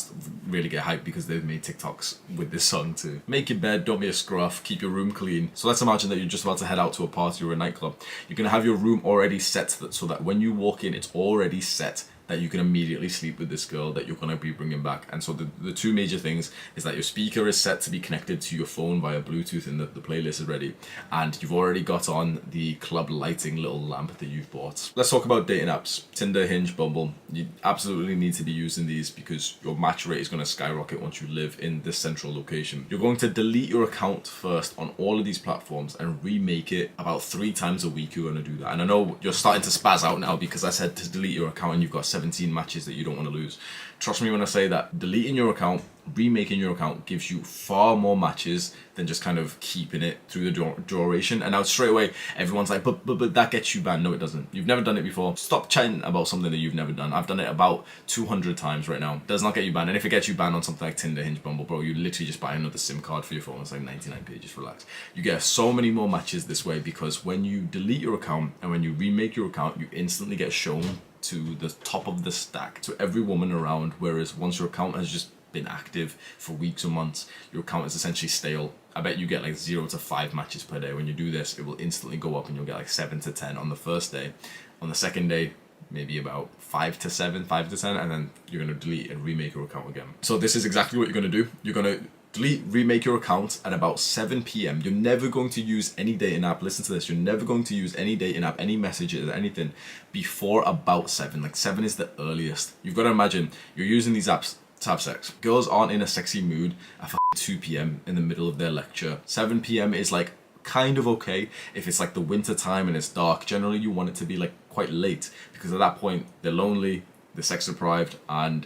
really get hyped because they've made TikToks with this song too. Make your bed, don't be a scruff, keep your room clean. So let's imagine that you're just about to head out to a party or a nightclub. You're gonna have your room already set so that when you walk in, it's already set that you can immediately sleep with this girl that you're going to be bringing back. And so the two major things is that your speaker is set to be connected to your phone via Bluetooth, and the playlist is ready, and you've already got on the club lighting little lamp that you've bought. Let's talk about dating apps. Tinder, Hinge, Bumble. You absolutely need to be using these because your match rate is going to skyrocket once you live in this central location. You're going to delete your account first on all of these platforms and remake it about 3 times a week. You're going to do that. And I know you're starting to spaz out now because I said to delete your account and you've got 17 matches that you don't want to lose. Trust me when I say that deleting your account, remaking your account gives you far more matches than just kind of keeping it through the duration. And now straight away, everyone's like, but that gets you banned. No, it doesn't. You've never done it before. Stop chatting about something that you've never done. I've done it about 200 times right now. It does not get you banned. And if it gets you banned on something like Tinder, Hinge, Bumble, bro, you literally just buy another SIM card for your phone. It's like 99 pages, relax. You get so many more matches this way because when you delete your account and when you remake your account, you instantly get shown to the top of the stack to every woman around, whereas once your account has just been active for weeks or months, your account is essentially stale. I bet you get like 0 to 5 matches per day. When you do this, it will instantly go up and you'll get like 7 to 10 on the first day. On the second day, maybe about 5 to 7, 5 to 10, and then you're going to delete and remake your account again. So this is exactly what you're going to do. You're going to delete, remake your account at about 7 p.m. You're never going to use any dating app. Listen to this. You're never going to use any dating app, any messages, anything before about 7. Like 7 is the earliest. You've got to imagine you're using these apps to have sex. Girls aren't in a sexy mood at 2 p.m. in the middle of their lecture. 7 p.m. is like kind of okay if it's like the winter time and it's dark. Generally, you want it to be like quite late because at that point they're lonely, they're sex deprived, and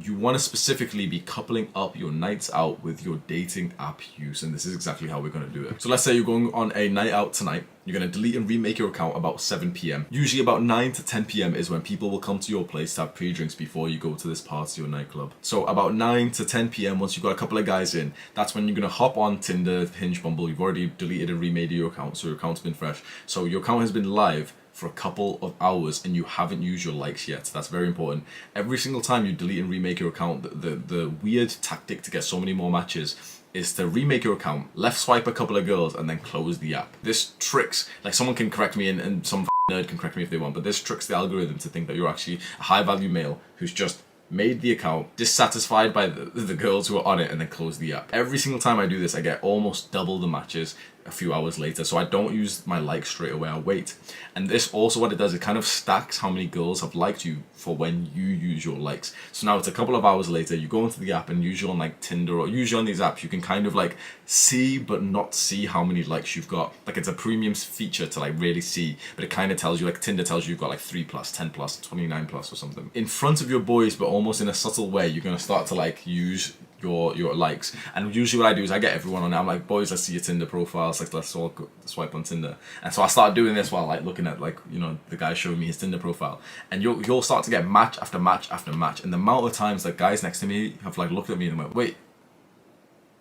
you want to specifically be coupling up your nights out with your dating app use, and this is exactly how we're going to do it. So let's say you're going on a night out tonight. You're going to delete and remake your account about 7 p.m. Usually about 9 to 10 p.m. is when people will come to your place to have pre-drinks before you go to this party or nightclub. So about 9 to 10 p.m. once you've got a couple of guys in, that's when you're going to hop on Tinder, Hinge, Bumble. You've already deleted and remade your account, so your account's been fresh. So your account has been live for a couple of hours and you haven't used your likes yet. That's very important. Every single time you delete and remake your account, the weird tactic to get so many more matches is to remake your account, left swipe a couple of girls, and then close the app. This tricks, like someone can correct me and some nerd can correct me if they want, but this tricks the algorithm to think that you're actually a high value male who's just made the account, dissatisfied by the girls who are on it, and then close the app. Every single time I do this, I get almost double the matches a few hours later. So I don't use my likes straight away, I wait. And this also, what it does, it kind of stacks how many girls have liked you for when you use your likes. So now it's a couple of hours later, you go into the app, and usually on like Tinder or usually on these apps, you can kind of like see but not see how many likes you've got. Like it's a premium feature to like really see, but it kind of tells you, like Tinder tells you you've got like 3 plus, 10 plus, 29 plus or something. In front of your boys, but almost in a subtle way, you're going to start to like use your likes. And usually what I do is I get everyone on it. I'm like, boys, let's see your Tinder profiles. Like, let's all swipe on Tinder. And so I start doing this while like looking at like, you know, the guy showing me his Tinder profile. And you'll start to get match after match after match. And the amount of times that guys next to me have like looked at me and went, wait,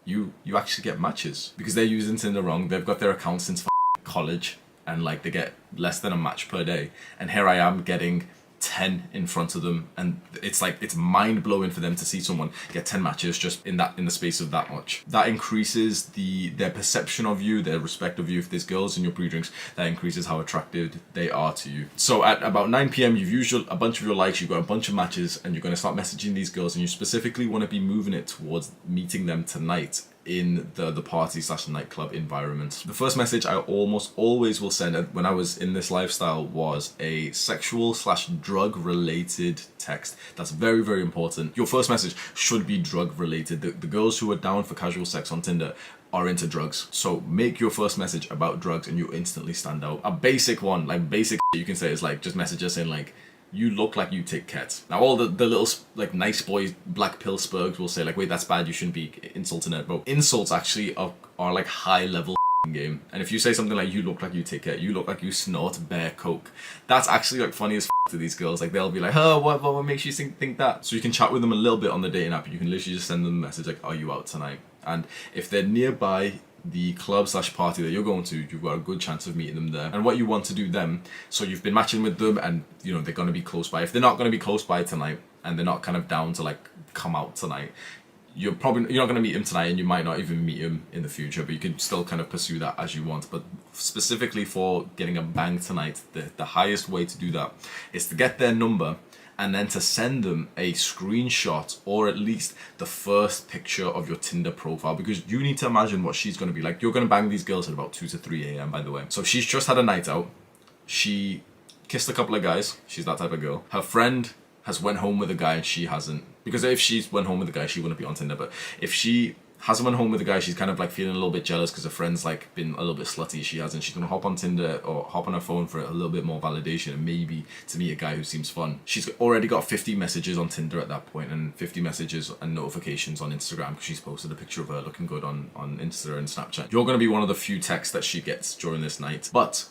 you actually get matches? Because they're using Tinder wrong. They've got their account since college. and like they get less than a match per day, and here I am getting 10 in front of them, and it's like it's mind-blowing for them to see someone get 10 matches just in the space of that much. That increases their perception of you, their respect of you. If there's girls in your pre-drinks, that increases how attractive they are to you. So at about 9 p.m. you've used a bunch of your likes, you've got a bunch of matches, and you're going to start messaging these girls, and you specifically want to be moving it towards meeting them tonight in the party / nightclub environment. The first message I almost always will send when I was in this lifestyle was a sexual / drug related text. That's very, very important. Your first message should be drug related. The girls who are down for casual sex on Tinder are into drugs. So make your first message about drugs and you instantly stand out. A basic one, like basic you can say is like, just message us saying like, you look like you take kets. Now all the little like nice boys, black pill spurgs will say like, wait, that's bad, you shouldn't be insulting it. But insults actually are like high level game. And if you say something like, you look like you take ket, you look like you snort bear coke, that's actually like funny as to these girls. Like they'll be like, oh, what makes you think that? So you can chat with them a little bit on the dating app, and you can literally just send them a message like, are you out tonight? And if they're nearby the club / party that you're going to, you've got a good chance of meeting them there. And what you want to do then, so you've been matching with them and you know they're going to be close by. If they're not going to be close by tonight and they're not kind of down to like come out tonight, you're not going to meet him tonight, and you might not even meet him in the future, but you can still kind of pursue that as you want. But specifically for getting a bang tonight, the highest way to do that is to get their number and then to send them a screenshot or at least the first picture of your Tinder profile, because you need to imagine what she's going to be like. You're going to bang these girls at about 2 to 3 a.m. by the way. So she's just had a night out. She kissed a couple of guys. She's that type of girl. Her friend has went home with a guy and she hasn't. Because if she's went home with a guy, she wouldn't be on Tinder. But if she hasn't went home with a guy, she's kind of like feeling a little bit jealous because her friend's like been a little bit slutty. She hasn't. She's gonna hop on Tinder or hop on her phone for a little bit more validation and maybe to meet a guy who seems fun. She's already got 50 messages on Tinder at that point and 50 messages and notifications on Instagram because she's posted a picture of her looking good on Insta and Snapchat. You're gonna be one of the few texts that she gets during this night. But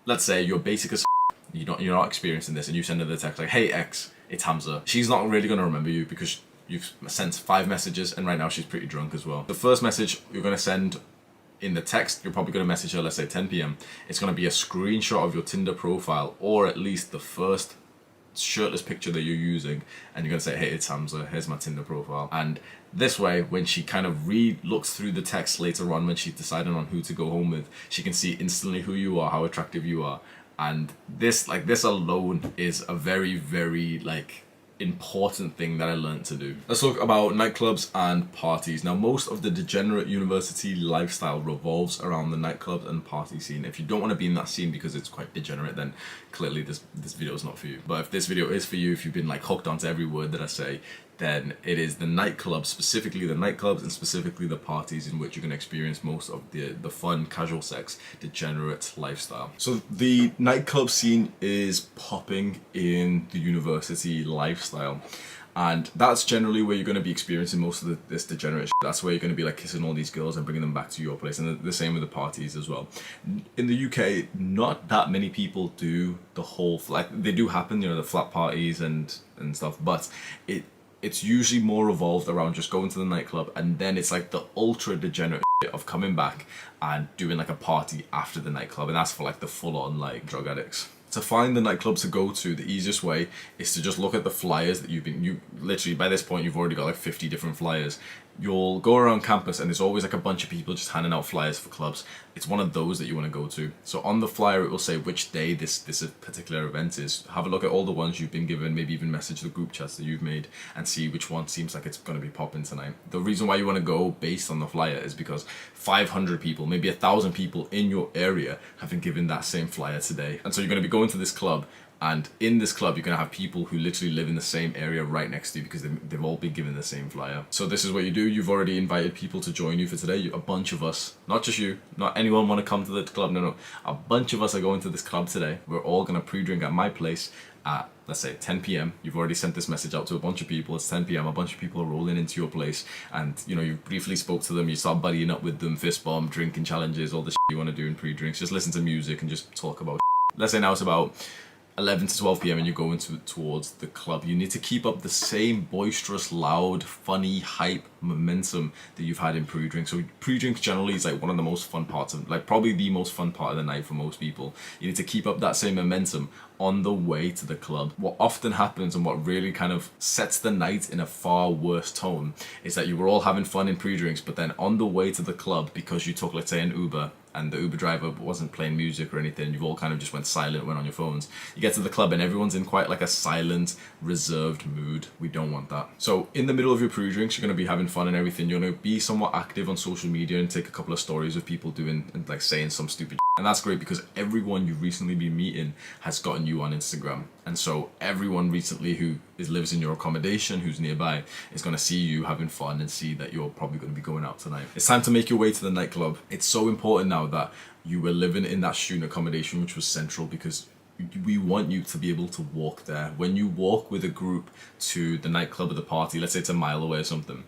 let's say you're basic as you're not experiencing this, and you send her the text like, hey X, it's Hamza. She's not really gonna remember you because you've sent 5 messages and right now she's pretty drunk as well. The first message you're going to send in the text, you're probably going to message her, let's say 10 p.m. It's going to be a screenshot of your Tinder profile or at least the first shirtless picture that you're using, and you're going to say, hey, it's Hamza, here's my Tinder profile. And this way, when she kind of looks through the text later on when she's deciding on who to go home with, she can see instantly who you are, how attractive you are. And this alone is a very, very important thing that I learned to do. Let's talk about nightclubs and parties. Now, most of the Degenerate university lifestyle revolves around the nightclubs and party scene. If you don't want to be in that scene because it's quite degenerate, then clearly this video is not for you. But if this video is for you, if you've been hooked onto every word that I say, then it is the nightclubs, specifically the nightclubs and specifically the parties in which you're going to experience most of the fun, casual sex, degenerate lifestyle. So the nightclub scene is popping in the university lifestyle. And that's generally where you're going to be experiencing most of this degenerate shit. That's where you're going to be kissing all these girls and bringing them back to your place. And the same with the parties as well. In the UK, not that many people do the whole, they do happen, the flat parties and stuff, but it's usually more revolved around just going to the nightclub, and then it's the ultra degenerate shit of coming back and doing a party after the nightclub, and that's for the full-on drug addicts. To find the nightclubs to go to, the easiest way is to just look at the flyers that you literally, by this point, you've already got 50 different flyers. You'll go around campus and there's always a bunch of people just handing out flyers for clubs. It's one of those that you want to go to. So on the flyer, it will say which day this particular event is. Have a look at all the ones you've been given, maybe even message the group chats that you've made and see which one seems like it's going to be popping tonight. The reason why you want to go based on the flyer is because 500 people, maybe 1,000 people in your area have been given that same flyer today. And so you're going to be going to this club, and in this club, you're going to have people who literally live in the same area right next to you because they've all been given the same flyer. So this is what you do. You've already invited people to join you for today. A bunch of us, not just you, not anyone want to come to the club. No. A bunch of us are going to this club today. We're all going to pre-drink at my place at, let's say, 10 p.m. You've already sent this message out to a bunch of people. It's 10 p.m. A bunch of people are rolling into your place, and you briefly spoke to them. You start buddying up with them, fist bump, drinking challenges, all the shit you want to do in pre-drinks. Just listen to music and just talk about shit. Let's say now it's about 11 to 12 p.m. and you're going towards the club, you need to keep up the same boisterous, loud, funny, hype momentum that you've had in pre-drink. So pre-drinks generally is like one of the most fun parts of, like probably the most fun part of the night for most people. You need to keep up that same momentum on the way to the club. What often happens and what really kind of sets the night in a far worse tone is that you were all having fun in pre-drinks, but then on the way to the club, because you took, let's say, an Uber, and the Uber driver wasn't playing music or anything, you've all kind of just went silent, went on your phones. You get to the club and everyone's in quite like a silent, reserved mood. We don't want that. So in the middle of your pre-drinks, you're going to be having fun and everything. You're going to be somewhat active on social media and take a couple of stories of people doing and like saying some stupid and that's great because everyone you've recently been meeting has gotten you on Instagram. And so everyone recently who lives in your accommodation, who's nearby, is going to see you having fun and see that you're probably going to be going out tonight. It's time to make your way to the nightclub. It's so important now that you were living in that student accommodation, which was central, because we want you to be able to walk there. When you walk with a group to the nightclub or the party, let's say it's a mile away or something,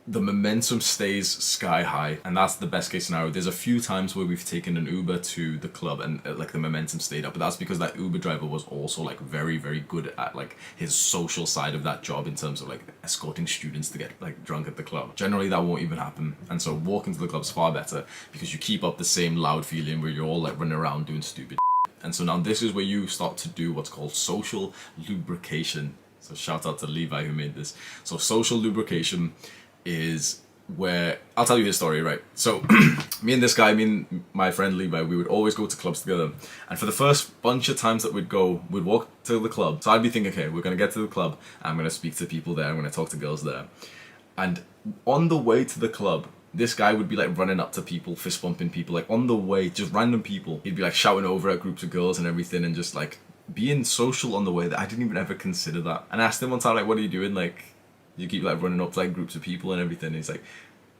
the momentum stays sky high, and that's the best case scenario. There's a few times where we've taken an Uber to the club and like the momentum stayed up, but that's because that Uber driver was also like very, very good at like his social side of that job in terms of like escorting students to get like drunk at the club. Generally that won't even happen, and so walking to the club is far better because you keep up the same loud feeling where you're all like running around doing stupid. And so now this is where you start to do what's called social lubrication. So shout out to Levi who made this. So social lubrication is where, I'll tell you his story, right? So me and my friend Levi, we would always go to clubs together. And for the first bunch of times that we'd walk to the club. So I'd be thinking, okay, we're going to get to the club. I'm going to speak to people there. I'm going to talk to girls there. And on the way to the club, this guy would be like running up to people, fist bumping people, like on the way, just random people. He'd be like shouting over at groups of girls and everything and just like being social on the way. That I didn't even ever consider that. And I asked him one time, like, what are you doing? Like, you keep like running up to like groups of people and everything. And he's like,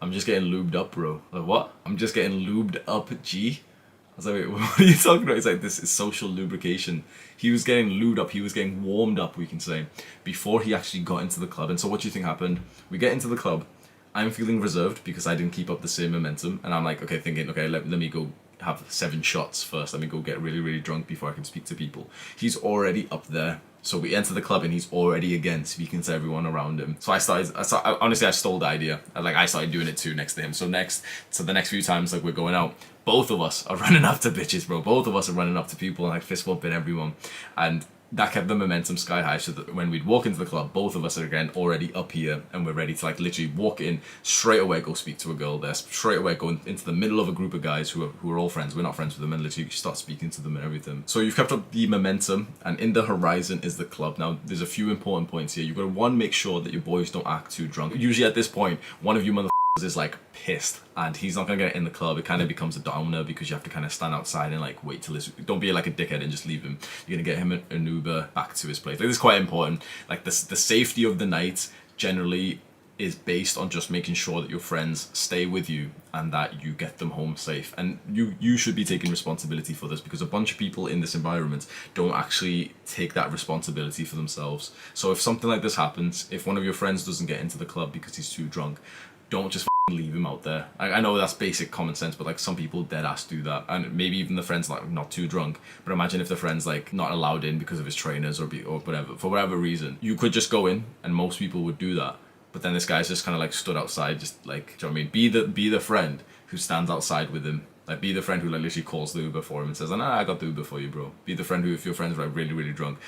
I'm just getting lubed up, bro. Like, what? I'm just getting lubed up, G? I was like, wait, what are you talking about? He's like, this is social lubrication. He was getting lubed up. He was getting warmed up, we can say, before he actually got into the club. And so what do you think happened? We get into the club. I'm feeling reserved because I didn't keep up the same momentum. And I'm like, okay, thinking, okay, let me go have 7 shots first. Let me go get really, really drunk before I can speak to people. He's already up there. So we enter the club and he's already again speaking to everyone around him. So I honestly, I stole the idea. I started doing it too next to him. So the next few times like we're going out, both of us are running up to bitches, bro. Both of us are running up to people and like fist bumping everyone. And that kept the momentum sky high, so that when we'd walk into the club, both of us are again already up here and we're ready to like literally walk in straight away, go speak to a girl there, straight away go into the middle of a group of guys who are all friends. We're not friends with them, and literally start speaking to them and everything. So you've kept up the momentum, and in the horizon is the club. Now there's a few important points here. You've got to, one, make sure that your boys don't act too drunk. Usually at this point, one of you motherfuckers is like pissed and he's not gonna get in the club. It kind of becomes a downer because you have to kind of stand outside and like wait till his, don't be like a dickhead and just leave him. You're gonna get him an Uber back to his place. Like, this is quite important. Like the safety of the night generally is based on just making sure that your friends stay with you and that you get them home safe. And you should be taking responsibility for this, because a bunch of people in this environment don't actually take that responsibility for themselves. So if something like this happens, if one of your friends doesn't get into the club because he's too drunk, don't just leave him out there. I know that's basic common sense, but like some people dead ass do that, and maybe even the friend's like not too drunk. But imagine if the friend's like not allowed in because of his trainers or whatever, for whatever reason. You could just go in, and most people would do that. But then this guy's just kind of like stood outside, just like, do you know what I mean? Be the friend who stands outside with him. Like, be the friend who like literally calls the Uber for him and says, "Nah, I got the Uber for you, bro." Be the friend who, if your friend's like really, really drunk,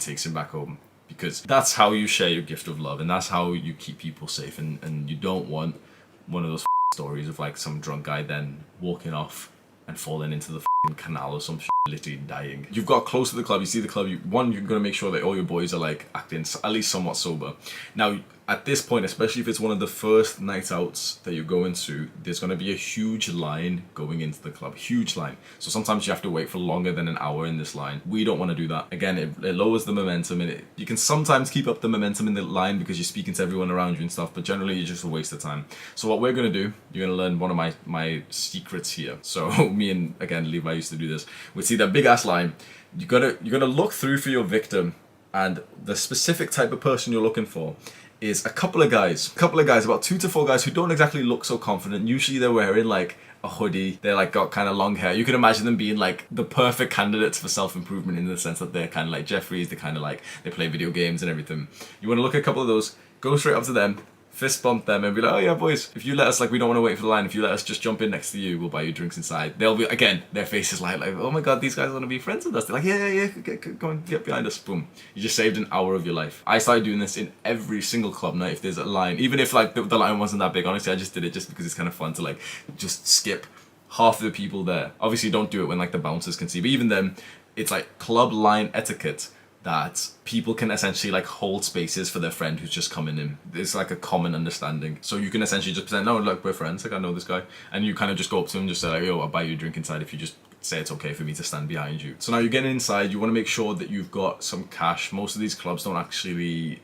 takes him back home. Because that's how you share your gift of love, and that's how you keep people safe. And you don't want one of those stories of like some drunk guy then walking off and falling into the canal or some shit, literally dying. You've got close to the club, you see the club, you're gonna make sure that all your boys are like acting at least somewhat sober. Now at this point, especially if it's one of the first night outs that you're going to, there's gonna be a huge line going into the club, huge line. So sometimes you have to wait for longer than an hour in this line. We don't want to do that. Again, it lowers the momentum, and you can sometimes keep up the momentum in the line because you're speaking to everyone around you and stuff, but generally it's just a waste of time. So what we're gonna do, you're gonna learn one of my secrets here. So me and again Levi used to do this. We see that big ass line. You're gonna look through for your victim, and the specific type of person you're looking for is a couple of guys, about 2 to 4 guys who don't exactly look so confident. Usually they're wearing like a hoodie, they're like got kind of long hair. You can imagine them being like the perfect candidates for self-improvement in the sense that they're kind of like Jeffries, they kind of like, they play video games and everything. You want to look at a couple of those, go straight up to them, fist bump them and be like, oh yeah boys, if you let us, like, we don't want to wait for the line, if you let us just jump in next to you, we'll buy you drinks inside. They'll be, again, their faces like oh my god, these guys want to be friends with us. They're like, yeah, go on, get behind us. Boom, you just saved an hour of your life. I started doing this in every single club night. If there's a line, even if like the line wasn't that big, honestly I just did it just because it's kind of fun to like just skip half of the people there. Obviously don't do it when like the bouncers can see, but even then it's like club line etiquette that people can essentially like hold spaces for their friend who's just coming in. It's like a common understanding. So you can essentially just present, no, look, we're friends, like I know this guy. And you kind of just go up to him and just say like, yo, I'll buy you a drink inside if you just say it's okay for me to stand behind you. So now you're getting inside, you want to make sure that you've got some cash. Most of these clubs don't actually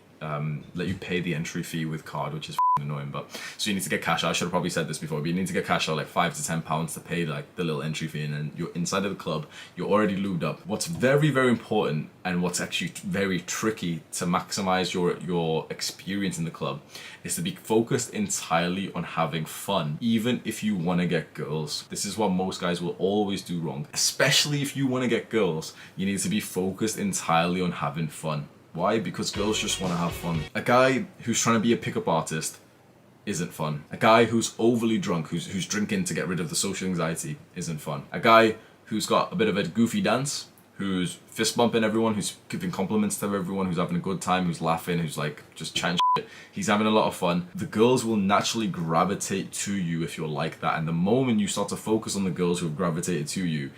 let you pay the entry fee with card, which is annoying, but so you need to get cash out. I should have probably said this before, but you need to get cash out like £5 to £10 to pay like the little entry fee, and then you're inside of the club, you're already lubed up. What's very, very important and what's actually very tricky to maximize your experience in the club is to be focused entirely on having fun, even if you want to get girls. This is what most guys will always do wrong. Especially if you want to get girls, you need to be focused entirely on having fun. Why? Because girls just want to have fun. A guy who's trying to be a pickup artist isn't fun. A guy who's overly drunk, who's drinking to get rid of the social anxiety, isn't fun. A guy who's got a bit of a goofy dance, who's fist bumping everyone, who's giving compliments to everyone, who's having a good time, who's laughing, who's like just chatting shit, he's having a lot of fun. The girls will naturally gravitate to you if you're like that. And the moment you start to focus on the girls who have gravitated to you,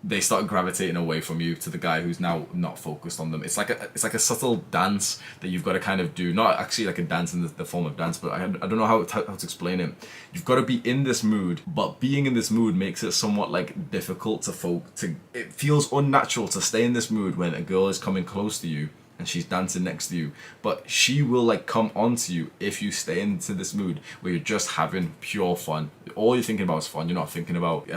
they start gravitating away from you to the guy who's now not focused on them. It's like a subtle dance that you've got to kind of do. Not actually like a dance in the form of dance, but I don't know how to explain it. You've got to be in this mood, but being in this mood makes it somewhat like difficult to it feels unnatural to stay in this mood when a girl is coming close to you and she's dancing next to you, but she will like come onto you if you stay into this mood where you're just having pure fun. All you're thinking about is fun. You're not thinking about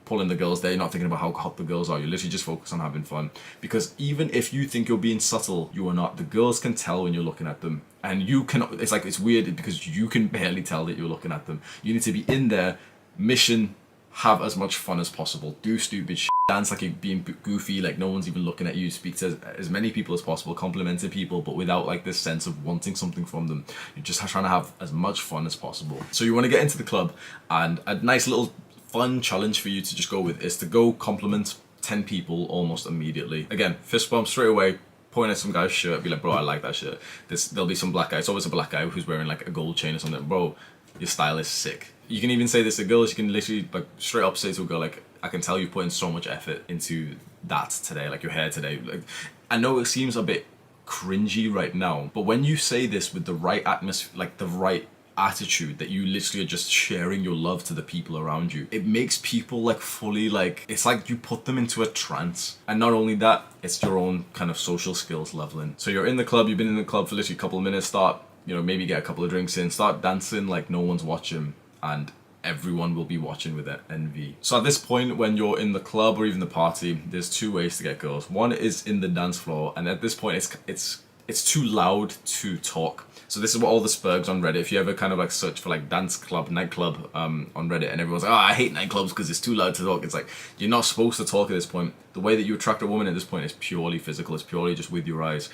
pulling the girls there, you're not thinking about how hot the girls are, you're literally just focused on having fun. Because even if you think you're being subtle, you are not. The girls can tell when you're looking at them, and you cannot. It's like, it's weird because you can barely tell that you're looking at them. You need to be in there, mission, have as much fun as possible, do stupid shit, dance like you're being goofy, like no one's even looking at you, speak to as many people as possible, complimenting people, but without like this sense of wanting something from them. You're just trying to have as much fun as possible. So you want to get into the club, and a nice little fun challenge for you to just go with is to go compliment 10 people almost immediately. Again, fist bump straight away, point at some guy's shirt, be like, bro, I like that shirt. There'll be some black guy, it's always a black guy who's wearing like a gold chain or something. Bro, your style is sick. You can even say this to girls, you can literally like straight up say to a girl like, I can tell you put in so much effort into that today, like your hair today. Like, I know it seems a bit cringy right now, but when you say this with the right atmosphere, like the right attitude, that you literally are just sharing your love to the people around you, it makes people like fully, like, it's like you put them into a trance. And not only that, it's your own kind of social skills leveling. So you're in the club, you've been in the club for literally a couple of minutes, start, you know, maybe get a couple of drinks in, start dancing like no one's watching, and everyone will be watching with envy. So at this point, when you're in the club or even the party, there's 2 ways to get girls. One is in the dance floor, and at this point it's too loud to talk. So this is what all the spurgs on Reddit, if you ever kind of like search for like dance club, nightclub on Reddit, and everyone's like, oh, I hate nightclubs because it's too loud to talk. It's like, you're not supposed to talk at this point. The way that you attract a woman at this point is purely physical. It's purely just with your eyes.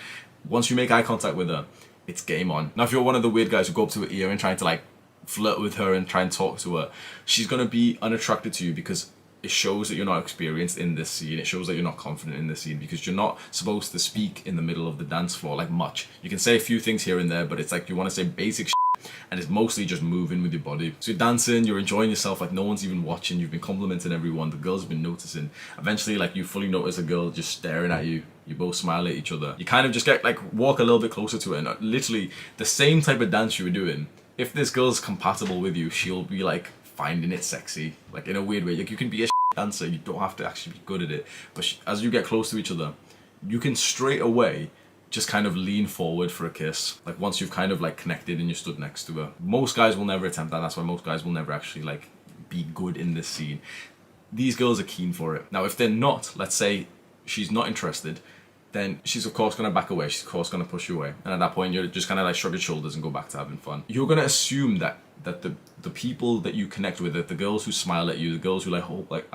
Once you make eye contact with her, it's game on. Now, if you're one of the weird guys who go up to her ear and trying to like flirt with her and try and talk to her, she's going to be unattracted to you because it shows that you're not experienced in this scene. It shows that you're not confident in this scene because you're not supposed to speak in the middle of the dance floor like much. You can say a few things here and there, but it's like you want to say basic shit, and it's mostly just moving with your body. So you're dancing, you're enjoying yourself, like no one's even watching, you've been complimenting everyone, the girls have been noticing. Eventually, like, you fully notice a girl just staring at you. You both smile at each other. You kind of just get like, walk a little bit closer to her, and literally the same type of dance you were doing, if this girl's compatible with you, she'll be like finding it sexy, like in a weird way. Like, you can be a dancer, you don't have to actually be good at it, but as you get close to each other, you can straight away just kind of lean forward for a kiss, like once you've kind of like connected and you stood next to her. Most guys will never attempt that. That's why most guys will never actually like be good in this scene. These girls are keen for it. Now, if they're not, let's say she's not interested, then she's of course gonna back away. She's of course gonna push you away. And at that point, you're just kind of like shrug your shoulders and go back to having fun. You're gonna assume that the people that you connect with, the girls who smile at you, the girls who like hope like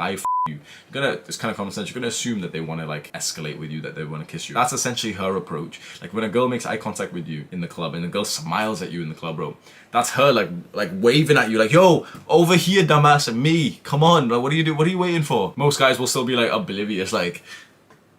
you, it's kind of common sense. You're gonna assume that they want to like escalate with you, that they want to kiss you. That's essentially her approach. Like when a girl makes eye contact with you in the club and the girl smiles at you in the club, bro, that's her like waving at you like, yo, over here, dumbass, and me, come on, like, what are you waiting for? Most guys will still be like oblivious, like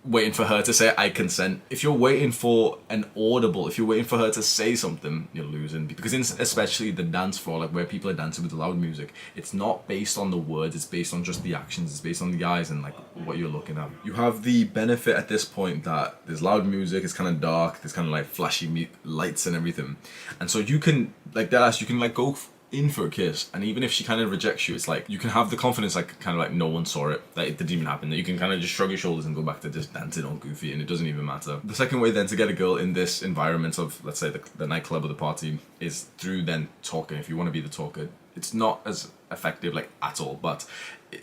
waiting for her to say I consent. If you're waiting for an audible, if you're waiting for her to say something, you're losing. Because especially the dance floor, like where people are dancing with loud music, it's not based on the words, it's based on just the actions, it's based on the eyes and like what you're looking at. You have the benefit at this point that there's loud music, it's kind of dark, there's kind of like flashy lights and everything, and so you can like you can like go in for a kiss, and even if she kind of rejects you, it's like you can have the confidence like kind of like no one saw it, that it didn't even happen, that you can kind of just shrug your shoulders and go back to just dancing on Goofy and it doesn't even matter. The second way then to get a girl in this environment of, let's say, the nightclub or the party is through then talking. If you want to be the talker, it's not as effective like at all, but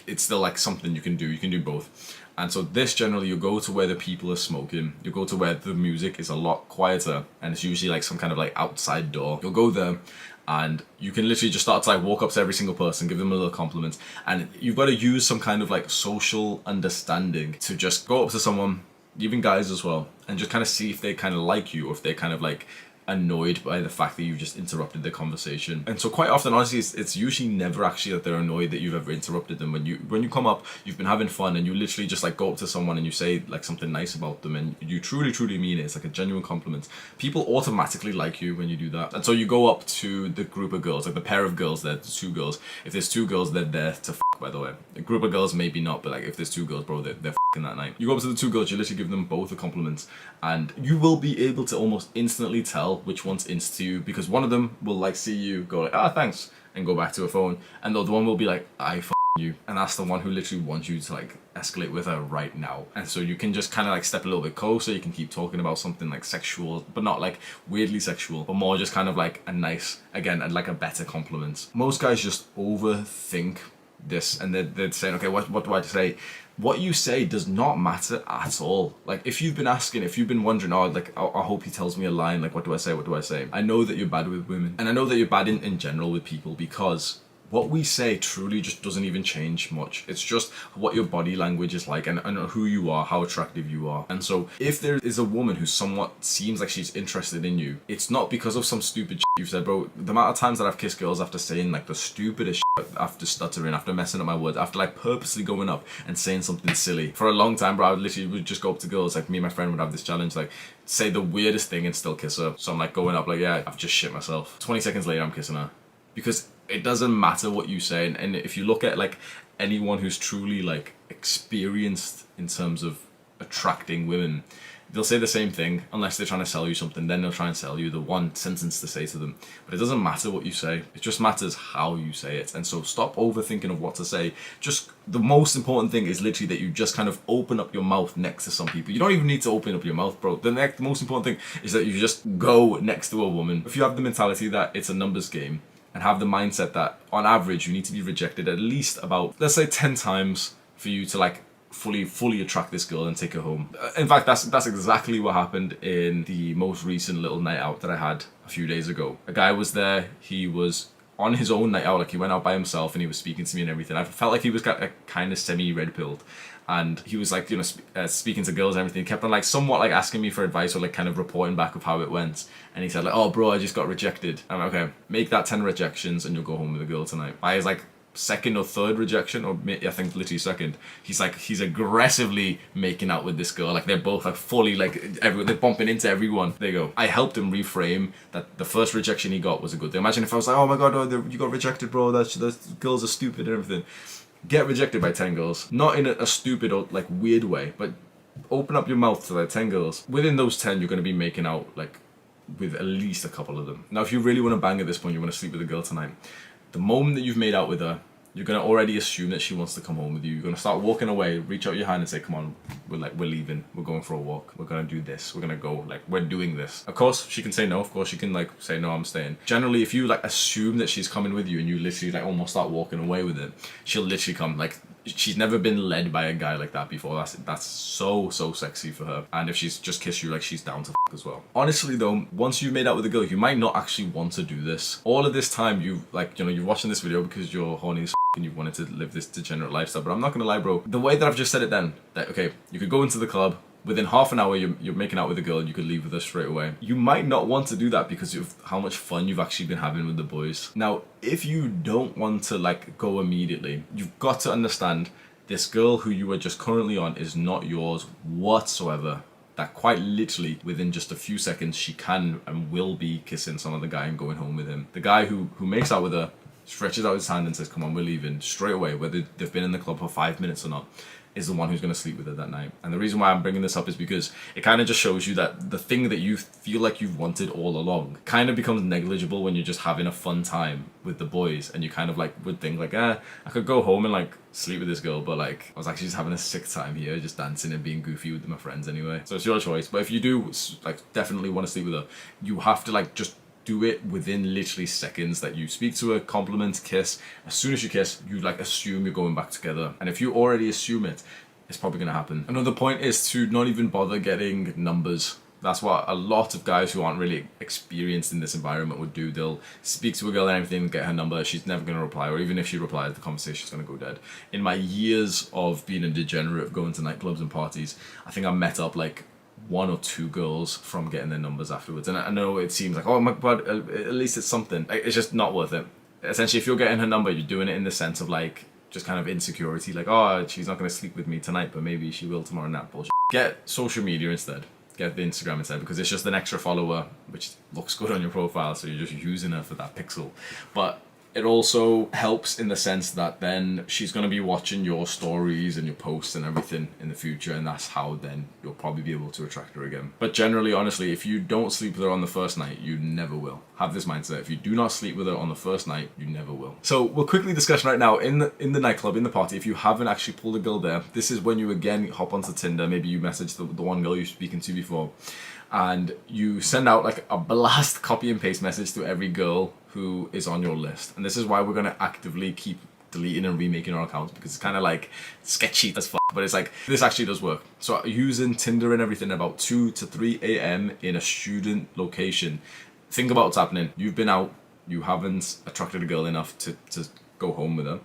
it's still like something you can do both. And so this generally, you go to where the people are smoking, you go to where the music is a lot quieter and it's usually like some kind of like outside door. You'll go there and you can literally just start to like walk up to every single person, give them a little compliment, and you've got to use some kind of like social understanding to just go up to someone, even guys as well, and just kind of see if they kind of like you or if they're kind of like annoyed by the fact that you just interrupted the conversation. And so quite often, honestly, it's usually never actually that they're annoyed that you've ever interrupted them. When you come up, you've been having fun and you literally just like go up to someone and you say like something nice about them and you truly mean it. It's like a genuine compliment. People automatically like you when you do that. And so you go up to the group of girls, like the pair of girls there, the two girls. If there's two girls, they're there to by the way. A group of girls maybe not, but like if there's two girls, bro, they're that night. You go up to the two girls, you literally give them both a compliment, and you will be able to almost instantly tell which one's into you, because one of them will like see you go like, ah, thanks, and go back to her phone, and the other one will be like, I you, and that's the one who literally wants you to like escalate with her right now. And so you can just kind of like step a little bit closer, you can keep talking about something like sexual, but not like weirdly sexual, but more just kind of like a nice, again, like a better compliment. Most guys just overthink this and they're saying, okay, what do I say? What you say does not matter at all. Like if you've been wondering, oh, like I hope he tells me a line, like what do I say? I know that you're bad with women, and I know that you're bad in general with people, because what we say truly just doesn't even change much. It's just what your body language is like and who you are, how attractive you are. And so if there is a woman who somewhat seems like she's interested in you, it's not because of some stupid shit you've said, bro. The amount of times that I've kissed girls after saying like the stupidest shit, after stuttering, after messing up my words, after like purposely going up and saying something silly. For a long time, bro, I would just go up to girls, like me and my friend would have this challenge, like say the weirdest thing and still kiss her. So I'm like going up like, yeah, I've just shit myself. 20 seconds later, I'm kissing her. Because it doesn't matter what you say, and if you look at like anyone who's truly like experienced in terms of attracting women, they'll say the same thing unless they're trying to sell you something. Then they'll try and sell you the one sentence to say to them. But it doesn't matter what you say, it just matters how you say it. And so stop overthinking of what to say. Just the most important thing is literally that you just kind of open up your mouth next to some people. You don't even need to open up your mouth, bro. The most important thing is that you just go next to a woman. If you have the mentality that it's a numbers game, and have the mindset that on average you need to be rejected at least about, let's say, 10 times for you to like fully attract this girl and take her home. In fact, that's exactly what happened in the most recent little night out that I had a few days ago. A guy was there, he was on his own night out, like he went out by himself and he was speaking to me and everything. I felt like he was kind of semi-red pilled. And he was like, you know, speaking to girls and everything. He kept on like somewhat like asking me for advice or like kind of reporting back of how it went. And he said like, oh bro, I just got rejected. I'm like, okay, make that 10 rejections and you'll go home with a girl tonight. By his like second or third rejection, or I think literally second, he's aggressively making out with this girl. Like they're both like fully like they're bumping into everyone. There you go. I helped him reframe that the first rejection he got was a good thing. Imagine if I was like, oh my god, oh, you got rejected, bro. The girls are stupid and everything. Get rejected by 10 girls. Not in a stupid or like weird way, but open up your mouth to like 10 girls. Within those 10, you're going to be making out like with at least a couple of them. Now, if you really want to bang at this point, you want to sleep with a girl tonight. The moment that you've made out with her, you're going to already assume that she wants to come home with you. You're going to start walking away, reach out your hand and say, come on, we're leaving. We're going for a walk. We're going to do this. We're going to go, like, we're doing this. Of course, she can say no. Of course, she can, like, say, no, I'm staying. Generally, if you, like, assume that she's coming with you and you literally, like, almost start walking away with it, she'll literally come, like, she's never been led by a guy like that before. That's so sexy for her. And if she's just kissed you, like, she's down to as well. Honestly though, once you've made out with a girl, you might not actually want to do this. All of this time, you're watching this video because you're horny as and you wanted to live this degenerate lifestyle. But I'm not gonna lie, bro, the way that I've just said it then, that okay, you could go into the club, within half an hour you're making out with a girl and you could leave with her straight away. You might not want to do that because of how much fun you've actually been having with the boys. Now, if you don't want to like go immediately, you've got to understand this girl who you are just currently on is not yours whatsoever. That quite literally within just a few seconds she can and will be kissing some other guy and going home with him. The guy who makes out with her stretches out his hand and says, come on, we're leaving, straight away, whether they've been in the club for 5 minutes or not, is the one who's going to sleep with her that night. And the reason why I'm bringing this up is because it kind of just shows you that the thing that you feel like you've wanted all along kind of becomes negligible when you're just having a fun time with the boys, and you kind of like would think like, I could go home and like sleep with this girl, but like I was actually just having a sick time here, just dancing and being goofy with my friends anyway. So it's your choice. But if you do like definitely want to sleep with her, you have to like just do it within literally seconds that you speak to her, compliment, kiss. As soon as you kiss, you like assume you're going back together. And if you already assume it, it's probably gonna happen. Another point is to not even bother getting numbers. That's what a lot of guys who aren't really experienced in this environment would do. They'll speak to a girl and everything, get her number, she's never gonna reply, or even if she replies, the conversation's gonna go dead. In my years of being a degenerate, of going to nightclubs and parties, I think I met up like 1 or 2 girls from getting their numbers afterwards. And I know it seems like, oh my god, at least it's something. It's just not worth it. Essentially, if you're getting her number, you're doing it in the sense of like just kind of insecurity, like, oh, she's not going to sleep with me tonight, but maybe she will tomorrow night. Bullshit. Get social media instead. Get the Instagram instead, because it's just an extra follower, which looks good on your profile, so you're just using her for that pixel. But it also helps in the sense that then she's going to be watching your stories and your posts and everything in the future, and that's how then you'll probably be able to attract her again. But generally, honestly, if you don't sleep with her on the first night, you never will. Have this mindset. If you do not sleep with her on the first night, you never will. So we'll quickly discuss right now, in the nightclub, in the party, if you haven't actually pulled a girl there, this is when you again hop onto Tinder. Maybe you message the one girl you're speaking to before, and you send out like a blast copy and paste message to every girl who is on your list. And this is why we're going to actively keep deleting and remaking our accounts, because it's kind of like sketchy as fuck, but it's like, this actually does work. So using Tinder and everything about 2 to 3 a.m. in a student location, think about what's happening. You've been out, you haven't attracted a girl enough to go home with her.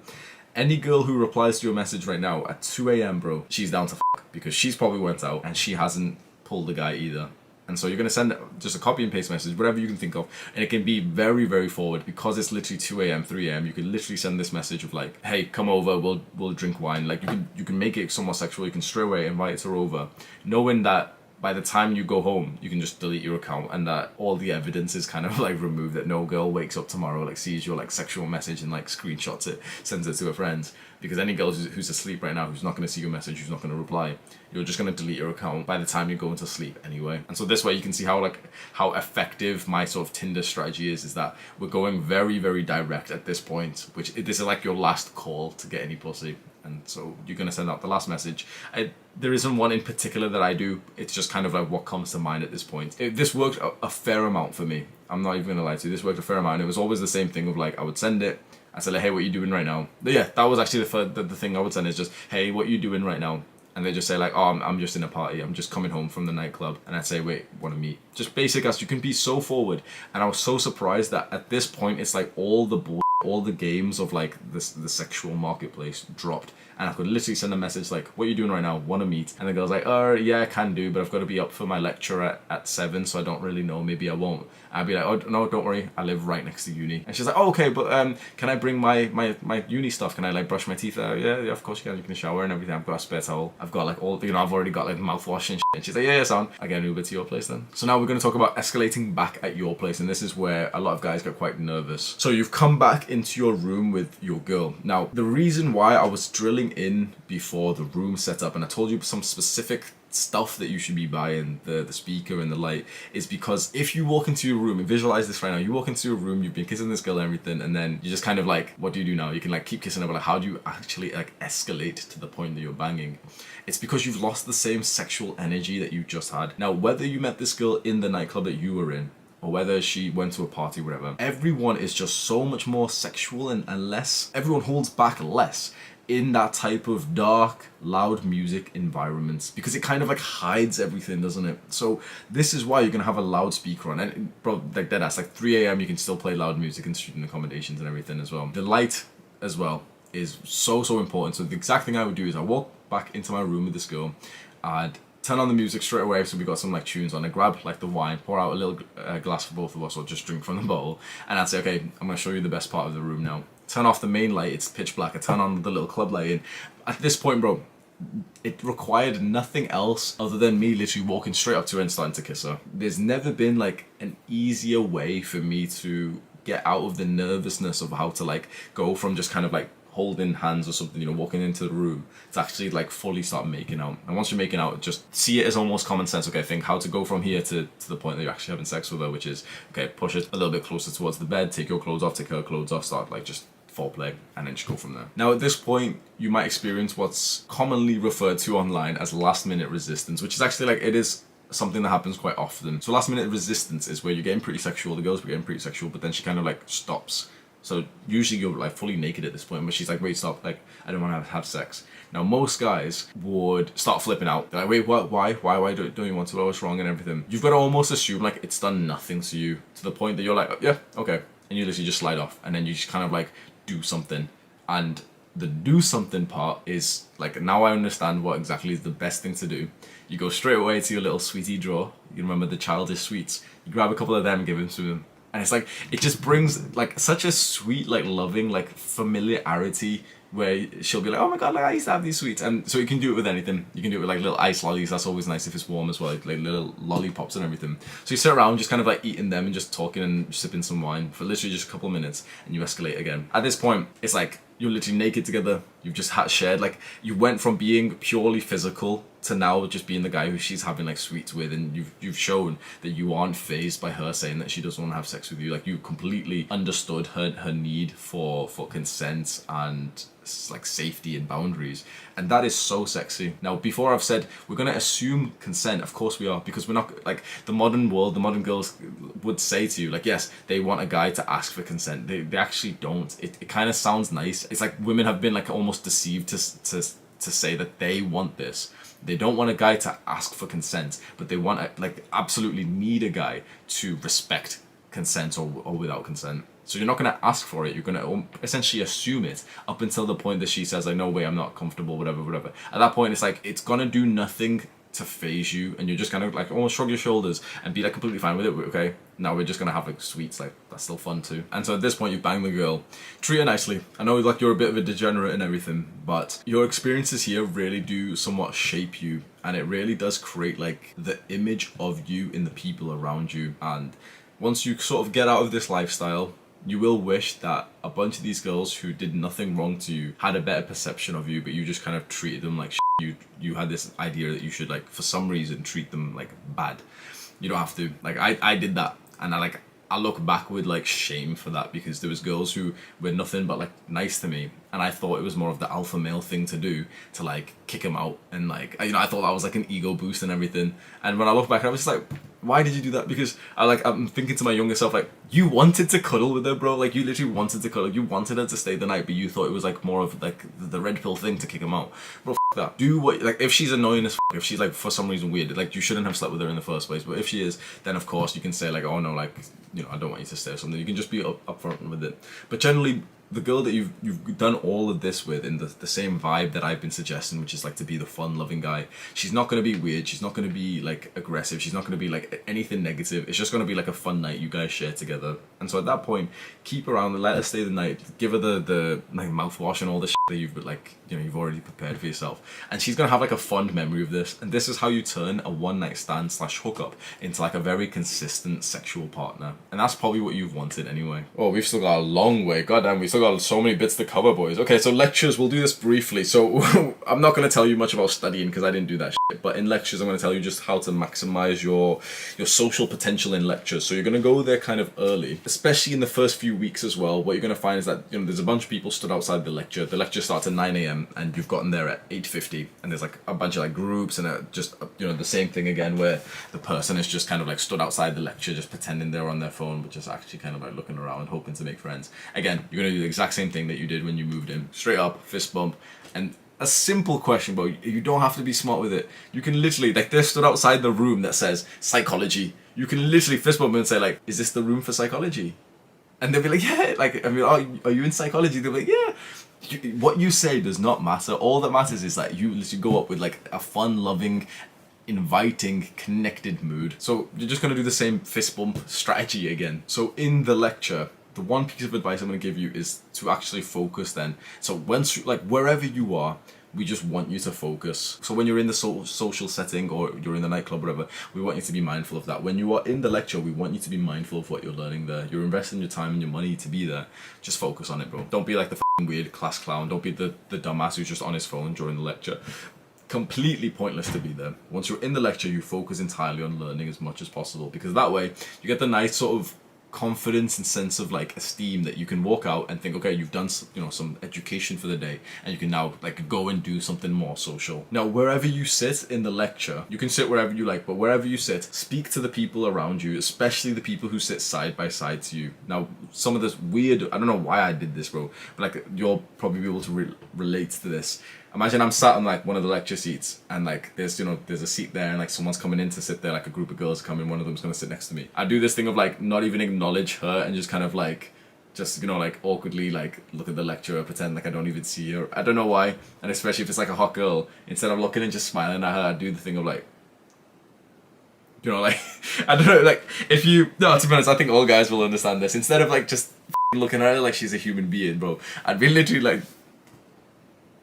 Any girl who replies to your message right now at 2 a.m, bro, she's down to fuck, because she's probably went out and she hasn't pulled the guy either. And so you're going to send just a copy and paste message, whatever you can think of. And it can be very, very forward, because it's literally 2 a.m, 3 a.m. You can literally send this message of like, hey, come over, we'll drink wine. Like you can make it somewhat sexual. You can straight away invite her over, knowing that by the time you go home, you can just delete your account, and that all the evidence is kind of like removed, that no girl wakes up tomorrow, like sees your like sexual message and like screenshots it, sends it to her friends. Because any girl who's asleep right now, who's not going to see your message, who's not going to reply, you're just going to delete your account by the time you're going to sleep anyway. And so this way you can see how effective my sort of Tinder strategy is that we're going very, very direct at this point, which this is like your last call to get any pussy. And so you're going to send out the last message. There isn't one in particular that I do. It's just kind of like what comes to mind at this point. This worked a fair amount for me. I'm not even going to lie to you. This worked a fair amount. And it was always the same thing of like, I would send it. I said like, hey, what are you doing right now? But yeah, that was actually the thing I would send, is just, hey, what are you doing right now? And they just say like, oh, I'm just in a party. I'm just coming home from the nightclub. And I'd say, wait, want to meet? Just basic as you can be so forward. And I was so surprised that at this point, it's like all the games of like the sexual marketplace dropped, and I could literally send a message like, what are you doing right now? Want to meet? And the girl's like, oh yeah, I can do, but I've got to be up for my lecture at 7, so I don't really know, maybe I won't. I'd be like, oh no, don't worry, I live right next to uni. And she's like, oh okay, but can I bring my uni stuff? Can I like brush my teeth? Yeah, of course you can shower and everything. I've got a spare towel, I've got like all, I've already got like mouthwash and shit. And she's like, yeah, son, I get an Uber to your place then. So now we're going to talk about escalating back at your place, and this is where a lot of guys get quite nervous. So you've come back into your room with your girl. Now the reason why I was drilling in before the room setup, and I told you some specific stuff that you should be buying, the speaker and the light, is because if you walk into your room, and visualize this right now, you walk into your room, you've been kissing this girl and everything, and then you just kind of like, what do you do now? You can like keep kissing her, but like, how do you actually like escalate to the point that you're banging? It's because you've lost the same sexual energy that you just had. Now, whether you met this girl in the nightclub that you were in, or whether she went to a party, whatever, everyone is just so much more sexual and less, everyone holds back less in that type of dark, loud music environments, because it kind of like hides everything, doesn't it? So this is why you're gonna have a loudspeaker on, and bro, like deadass, like 3 a.m. you can still play loud music in student accommodations and everything as well. The light as well is so important. So the exact thing I would do is I walk back into my room with this girl, I'd turn on the music straight away, so we got some like tunes on, I grab like the wine, pour out a little glass for both of us, or just drink from the bottle, and I'd say, okay, I'm gonna show you the best part of the room now. Turn off the main light, it's pitch black, I turn on the little club light, and at this point, bro, it required nothing else other than me literally walking straight up to her and starting to kiss her. There's never been like an easier way for me to get out of the nervousness of how to like go from just kind of like holding hands or something, you know, walking into the room, to actually like fully start making out. And once you're making out, just see it as almost common sense. Okay, think how to go from here to the point that you're actually having sex with her, which is, okay, push it a little bit closer towards the bed, take your clothes off, take her clothes off, start like just foreplay, and then just go from there. Now at this point, you might experience what's commonly referred to online as last minute resistance, which is actually like, it is something that happens quite often. So last minute resistance is where you're getting pretty sexual, the girl's getting pretty sexual, but then she kind of like stops. So usually you're like fully naked at this point, but she's like, wait, stop, like I don't want to have sex. Now most guys would start flipping out. They're like, wait, what, why don't you want to, what's wrong and everything. You've got to almost assume like it's done nothing to you, to the point that you're like, yeah, okay. And you literally just slide off, and then you just kind of like do something. And the do something part is like, now I understand what exactly is the best thing to do. You go straight away to your little sweetie drawer. You remember the childish sweets. You grab a couple of them, give them to them. And it's like, it just brings like such a sweet, like loving, like familiarity, where she'll be like, oh my god, like I used to have these sweets. And so you can do it with anything. You can do it with like little ice lollies. That's always nice if it's warm as well, like little lollipops and everything. So you sit around just kind of like eating them and just talking and sipping some wine for literally just a couple of minutes, and you escalate again. At this point, it's like you're literally naked together. You've just shared, like you went from being purely physical to now just being the guy who she's having like sweets with, and you've shown that you aren't fazed by her saying that she doesn't want to have sex with you. Like you completely understood her need for consent and like safety and boundaries, and that is so sexy. Now before I've said we're gonna assume consent, of course we are, because we're not like the modern world, the modern girls would say to you like, yes, they want a guy to ask for consent. They actually don't. It kind of sounds nice. It's like women have been like almost deceived to say that they want this. They don't want a guy to ask for consent, but they want like absolutely need a guy to respect consent or without consent. So you're not going to ask for it, you're going to essentially assume it up until the point that she says like, no way, I'm not comfortable, whatever. At that point, it's like, it's going to do nothing to phase you, and you're just kind of like almost shrug your shoulders and be like completely fine with it. Okay, now we're just gonna have like sweets, like that's still fun too. And so at this point, you bang the girl, treat her nicely. I know like you're a bit of a degenerate and everything, but your experiences here really do somewhat shape you, and it really does create like the image of you in the people around you. And once you sort of get out of this lifestyle, you will wish that a bunch of these girls who did nothing wrong to you had a better perception of you, but you just kind of treated them like you had this idea that you should like for some reason treat them like bad. You don't have to. Like I did that, and I look back with like shame for that, because there was girls who were nothing but like nice to me, and I thought it was more of the alpha male thing to do, to like kick them out, and like, you know, I thought that was like an ego boost and everything. And when I look back, I was just like, why did you do that? Because I'm thinking to my younger self, like, you wanted to cuddle with her, bro. Like you literally wanted to cuddle. You wanted her to stay the night, but you thought it was like more of like the red pill thing to kick him out. Bro, that. Do what, like, if she's annoying as if she's like for some reason weird, like you shouldn't have slept with her in the first place. But if she is, then of course you can say like, oh no, like, you know, I don't want you to stay or something. You can just be upfront with it. But generally, the girl that you've done all of this with, in the same vibe that I've been suggesting, which is like to be the fun loving guy, she's not going to be weird, she's not going to be like aggressive, she's not going to be like anything negative. It's just going to be like a fun night you guys share together. And so at that point, keep her around and let her stay the night. Give her the like mouthwash and all the shit that you've like, you know, you've already prepared for yourself, and she's gonna have like a fond memory of this. And this is how you turn a one night stand / hookup into like a very consistent sexual partner. And that's probably what you've wanted anyway. Oh, we've still got a long way. Goddamn, we've still got so many bits to cover, boys. Okay, so lectures, we'll do this briefly. So I'm not gonna tell you much about studying because I didn't do that shit. But in lectures, I'm gonna tell you just how to maximize your social potential in lectures. So you're gonna go there kind of early, especially in the first few weeks as well. What you're gonna find is that, you know, there's a bunch of people stood outside the lecture. The lecture's lecture starts at 9 a.m. and you've gotten there at 8:50, and there's like a bunch of like groups and just the same thing again where the person is just kind of like stood outside the lecture just pretending they're on their phone but just actually kind of like looking around hoping to make friends. Again, you're gonna do the exact same thing that you did when you moved in. Straight up, fist bump, and a simple question, bro. You don't have to be smart with it. You can literally, like, they stood outside the room that says psychology. You can literally fist bump and say like, is this the room for psychology? And they'll be like, yeah, like, I mean, are you in psychology? They'll be like, yeah. What you say does not matter. All that matters is that you literally go up with like a fun, loving, inviting, connected mood. So you're just going to do the same fist bump strategy again. So in the lecture, the one piece of advice I'm going to give you is to actually focus then. So once, like, wherever you are, we just want you to focus. So when you're in the social setting or you're in the nightclub or whatever, we want you to be mindful of that. When you are in the lecture, we want you to be mindful of what you're learning there. You're investing your time and your money to be there. Just focus on it, bro. Don't be like the f***ing weird class clown. Don't be the dumbass who's just on his phone during the lecture. Completely pointless to be there. Once you're in the lecture, you focus entirely on learning as much as possible, because that way you get the nice sort of confidence and sense of like esteem that you can walk out and think, okay, you've done some education for the day, and you can now like go and do something more social. Now, wherever you sit in the lecture, you can sit wherever you like, but wherever you sit, speak to the people around you, especially the people who sit side by side to you. Now, some of this weird, I don't know why I did this, bro, but like you'll probably be able to relate to this. Imagine I'm sat on like one of the lecture seats, and like there's a seat there, and like someone's coming in to sit there, like a group of girls come in, one of them's gonna sit next to me. I do this thing of like not even acknowledge her and just kind of like like awkwardly like look at the lecturer, pretend like I don't even see her. I don't know why, and especially if it's like a hot girl, instead of looking and just smiling at her, I do the thing of like, like I don't know, like to be honest, I think all guys will understand this. Instead of like just looking at her like she's a human being, bro, I'd be literally like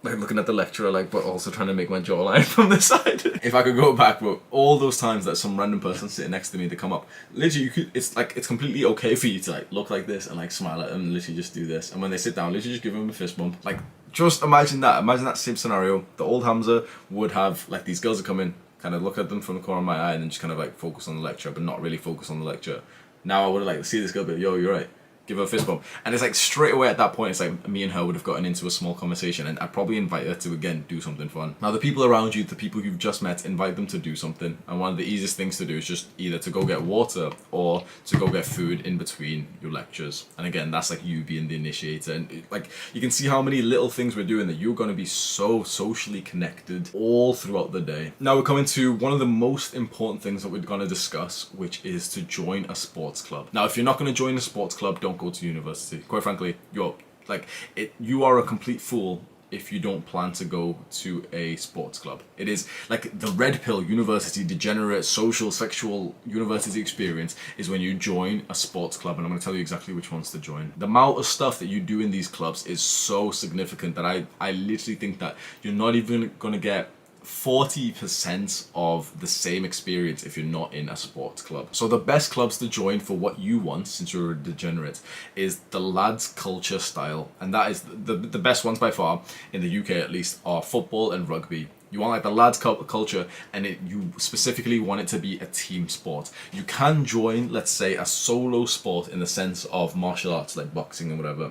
looking at the lecturer, like, but also trying to make my jawline from the side. If I could go back, bro, all those times that some random person sitting next to me to come up, literally, it's completely okay for you to like look like this and like smile at them and literally just do this. And when they sit down, literally just give them a fist bump. Like, just imagine that same scenario. The old Hamza would have like these girls that come in, kind of look at them from the corner of my eye and then just kind of like focus on the lecture, but not really focus on the lecture. Now I would have like see this girl, but yo, you're right. Give her a fist bump. And it's like straight away at that point, it's like me and her would have gotten into a small conversation, and I'd probably invite her to again do something fun. Now the people around you, the people you've just met, invite them to do something. And one of the easiest things to do is just either to go get water or to go get food in between your lectures. And again, that's like you being the initiator. And like you can see how many little things we're doing that you're going to be so socially connected all throughout the day. Now we're coming to one of the most important things that we're going to discuss, which is to join a sports club. Now if you're not going to join a sports club, don't go to university. Quite frankly, you are a complete fool if you don't plan to go to a sports club. It is like the red pill university, degenerate, social, sexual university experience is when you join a sports club, and I'm going to tell you exactly which ones to join. The amount of stuff that you do in these clubs is so significant that I literally think that you're not even going to get 40% of the same experience if you're not in a sports club. So the best clubs to join for what you want, since you're a degenerate, is the lads culture style, and that is the best ones by far in the UK at least are football and rugby. You want like the lads culture, and you specifically want it to be a team sport. You can join, let's say, a solo sport in the sense of martial arts like boxing and whatever.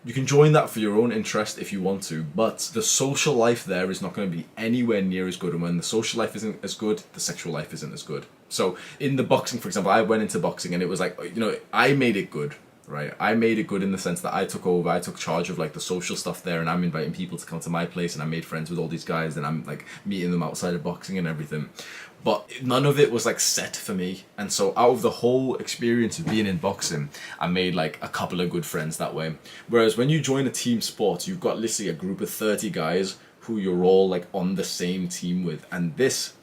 You can join that for your own interest if you want to, but the social life there is not going to be anywhere near as good. And when the social life isn't as good, the sexual life isn't as good. So in the boxing, for example, I went into boxing and it was like, I made it good, right? I made it good in the sense that I took charge of like the social stuff there, and I'm inviting people to come to my place, and I made friends with all these guys, and I'm like meeting them outside of boxing and everything. But none of it was like set for me, and so out of the whole experience of being in boxing, I made like a couple of good friends that way. Whereas when you join a team sport, you've got literally a group of 30 guys who you're all like on the same team with, and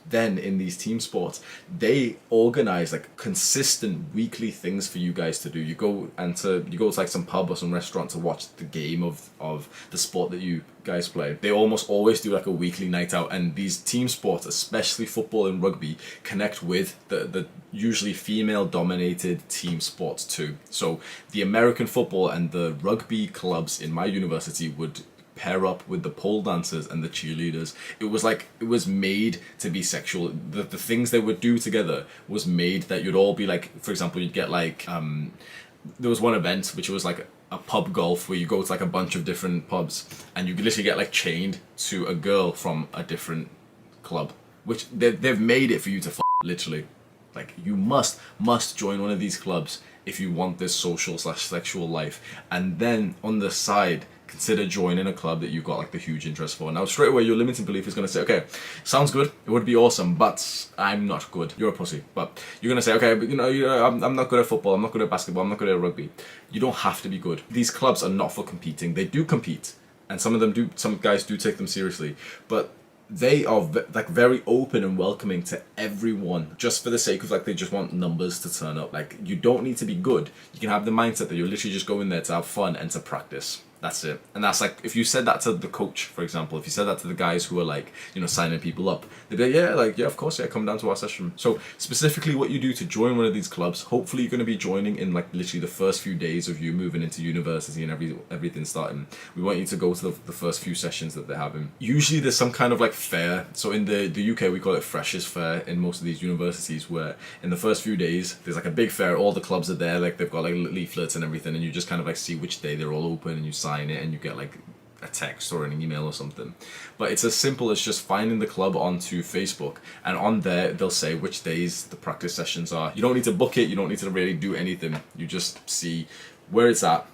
then in these team sports, they organize like consistent weekly things for you guys to do. You go to like some pub or some restaurant to watch the game of the sport that you guys play. They almost always do like a weekly night out, and these team sports, especially football and rugby, connect with the usually female dominated team sports too. So the American football and the rugby clubs in my university would pair up with the pole dancers and the cheerleaders. It was made to be sexual. The things they would do together was made that you'd all be like, for example, you'd get like there was one event which was like a pub golf where you go to like a bunch of different pubs and you literally get like chained to a girl from a different club, which they've made it for you to literally. Like you must join one of these clubs if you want this social/sexual life, and then on the side consider joining a club that you've got like the huge interest for. Now straight away your limiting belief is going to say, okay, sounds good, it would be awesome, but I'm not good. You're a pussy. But you're going to say, okay, but I'm not good at football, I'm not good at basketball, I'm not good at rugby. You don't have to be good. These clubs are not for competing. They do compete, and some guys do take them seriously, but they are like very open and welcoming to everyone, just for the sake of like they just want numbers to turn up. Like you don't need to be good. You can have the mindset that you're literally just going there to have fun and to practice. That's it. And that's like, if you said that to the coach, for example, if you said that to the guys who are like, signing people up, they'd be like, yeah, of course, yeah, come down to our session. So specifically what you do to join one of these clubs, hopefully you're going to be joining in like literally the first few days of you moving into university and everything starting. We want you to go to the first few sessions that they're having. Usually there's some kind of like fair. So in the UK, we call it Freshers Fair in most of these universities, where in the first few days, there's like a big fair, all the clubs are there, like they've got like leaflets and everything, and you just kind of like see which day they're all open, and you sign it and you get like a text or an email or something. But it's as simple as just finding the club onto Facebook, and on there they'll say which days the practice sessions are. You don't need to book it, you don't need to really do anything. You just see where it's at,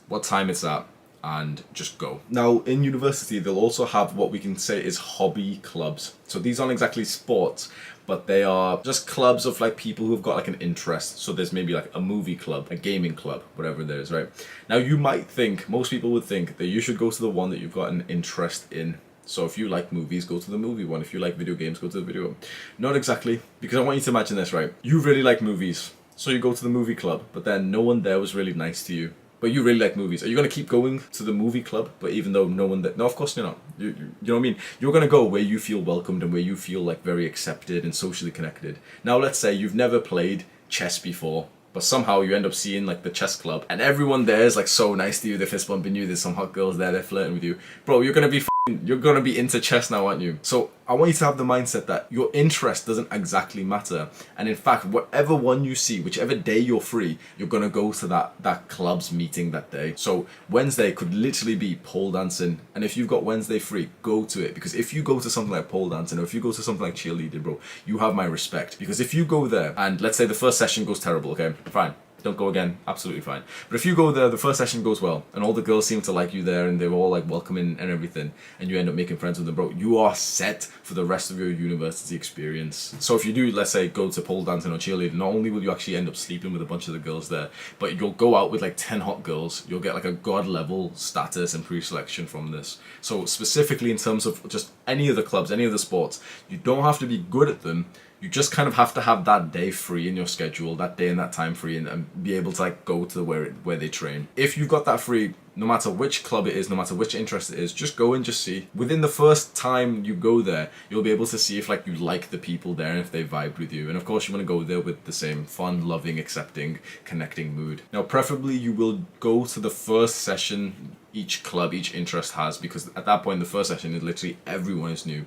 what time it's at, and just go. Now in university they'll also have what we can say is hobby clubs. So these aren't exactly sports, but they are just clubs of like people who've got like an interest. So there's maybe like a movie club, a gaming club, whatever there is, right? Now you might think, most people would think that you should go to the one that you've got an interest in. So if you like movies, go to the movie one. If you like video games, go to the video one. Not exactly, because I want you to imagine this, right? You really like movies, so you go to the movie club, but then no one there was really nice to you. But you really like movies. Are you going to keep going to the movie club, but even though no one... No, of course you're not. You know what I mean? You're going to go where you feel welcomed and where you feel like very accepted and socially connected. Now let's say you've never played chess before, but somehow you end up seeing like the chess club, and everyone there is like so nice to you, they're fist bumping you, there's some hot girls there, they're flirting with you. Bro, you're going to be into chess now, aren't you? So I want you to have the mindset that your interest doesn't exactly matter. And in fact, whatever one you see, whichever day you're free, you're going to go to that club's meeting that day. So Wednesday could literally be pole dancing. And if you've got Wednesday free, go to it. Because if you go to something like pole dancing, or if you go to something like cheerleading, bro, you have my respect. Because if you go there and let's say the first session goes terrible, okay, fine. Don't go again, absolutely fine. But if you go there, the first session goes well, and all the girls seem to like you there, and they're all like welcoming and everything, and you end up making friends with them, bro, you are set for the rest of your university experience. So if you do, let's say, go to pole dancing or cheerleading, not only will you actually end up sleeping with a bunch of the girls there, but you'll go out with like 10 hot girls. You'll get like a god level status and pre-selection from this. So specifically in terms of just any of the clubs, any of the sports, you don't have to be good at them. You just kind of have to have that day free in your schedule, that day and that time free, and be able to like go to where they train. If you've got that free, no matter which club it is, no matter which interest it is, just go and just see. Within the first time you go there, you'll be able to see if like you like the people there and if they vibe with you. And of course you want to go there with the same fun, loving, accepting, connecting mood. Now preferably you will go to the first session each club, each interest has, because at that point the first session is literally everyone is new.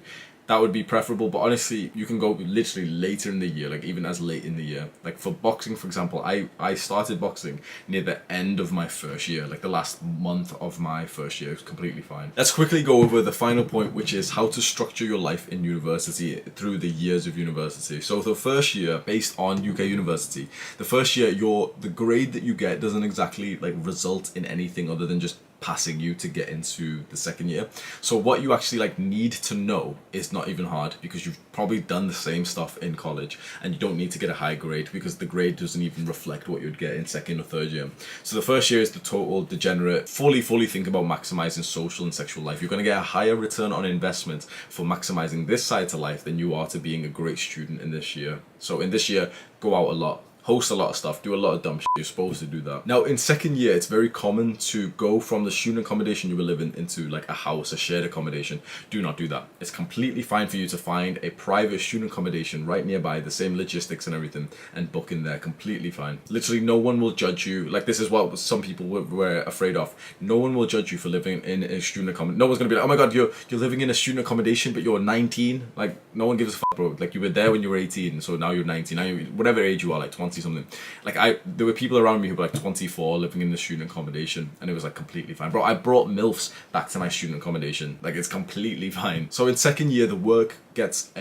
That would be preferable, but honestly, you can go literally later in the year, like even as late in the year. Like for boxing, for example, I started boxing near the end of my first year, like the last month of my first year. It was completely fine. Let's quickly go over the final point, which is how to structure your life in university through the years of university. So the first year, based on UK university, the first year, the grade that you get doesn't exactly like result in anything other than just passing you to get into the second year. So what you actually like need to know is not even hard, because you've probably done the same stuff in college, and you don't need to get a high grade because the grade doesn't even reflect what you'd get in second or third year. So the first year is the total degenerate, fully think about maximizing social and sexual life. You're going to get a higher return on investment for maximizing this side to life than you are to being a great student in this year. So in this year, go out a lot, host a lot of stuff, do a lot of dumb shit. You're supposed to do that. Now in second year, it's very common to go from the student accommodation you were living into like a house, a shared accommodation. Do not do that. It's completely fine for you to find a private student accommodation right nearby, the same logistics and everything, and book in there. Completely fine. Literally no one will judge you. Like this is what some people were afraid of. No one will judge you for living in a student accommodation. No one's gonna be like, oh my god, you're living in a student accommodation but you're 19. Like no one gives a fuck, bro. Like you were there when you were 18, so now you're 19. Now whatever age you are, like 20 20 something. Like there were people around me who were like 24 living in the student accommodation, and it was like completely fine. Bro, I brought MILFs back to my student accommodation. Like, it's completely fine. So in second year, the work gets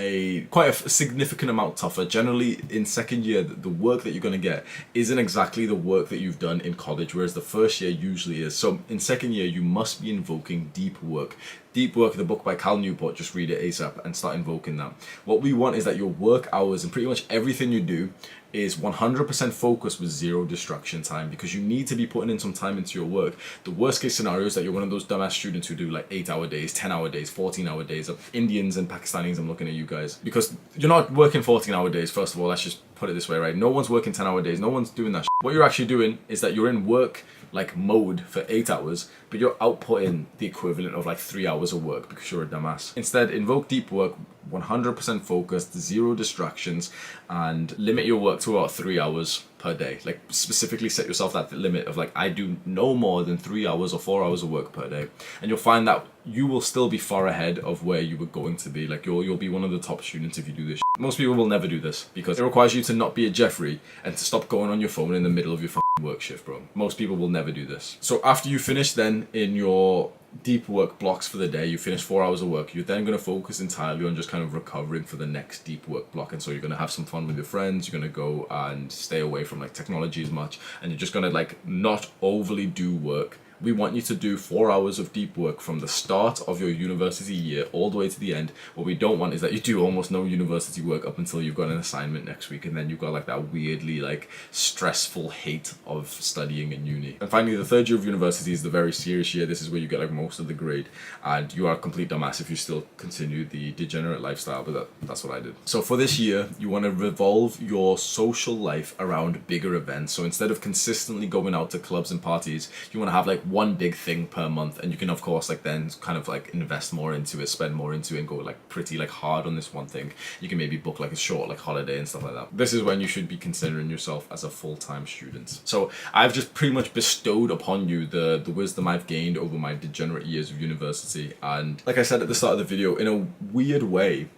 quite a significant amount tougher. Generally, in second year, the work that you're going to get isn't exactly the work that you've done in college, whereas the first year usually is. So in second year, you must be invoking deep work. Deep Work, the book by Cal Newport, just read it ASAP and start invoking that. What we want is that your work hours and pretty much everything you do is 100% focused with zero distraction time, because you need to be putting in some time into your work. The worst case scenario is that you're one of those dumbass students who do like 8-hour days, 10-hour days, 14-hour days. Indians and Pakistanis, I'm looking at you guys, because you're not working 14-hour days. First of all, let's just put it this way, right? No one's working 10-hour days. No one's doing that. What you're actually doing is that you're in work like mode for 8 hours, but you're outputting the equivalent of like 3 hours of work because you're a dumbass. Instead, invoke deep work, 100% focused, zero distractions, and limit your work to about 3 hours per day. Like, specifically set yourself that limit of like, I do no more than 3 hours or 4 hours of work per day, and you'll find that you will still be far ahead of where you were going to be. Like, you'll be one of the top students if you do this. Most people will never do this because it requires you to not be a Jeffrey and to stop going on your phone in the middle of your work shift, bro. Most people will never do this. So after you finish then in your deep work blocks for the day, you finish 4 hours of work, you're then going to focus entirely on just kind of recovering for the next deep work block. And so you're going to have some fun with your friends, you're going to go and stay away from like technology as much, and you're just going to like not overly do work. We want you to do 4 hours of deep work from the start of your university year all the way to the end. What we don't want is that you do almost no university work up until you've got an assignment next week, and then you've got like that weirdly like stressful hate of studying in uni. And finally, the third year of university is the very serious year. This is where you get like most of the grade, and you are a complete dumbass if you still continue the degenerate lifestyle, but that's what I did. So for this year, you want to revolve your social life around bigger events. So instead of consistently going out to clubs and parties, you want to have like one big thing per month, and you can of course like then kind of like invest more into it, spend more into it, and go like pretty like hard on this one thing. You can maybe book like a short like holiday and stuff like that. This is when you should be considering yourself as a full-time student. So I've just pretty much bestowed upon you the wisdom I've gained over my degenerate years of university, and like I said at the start of the video, in a weird way,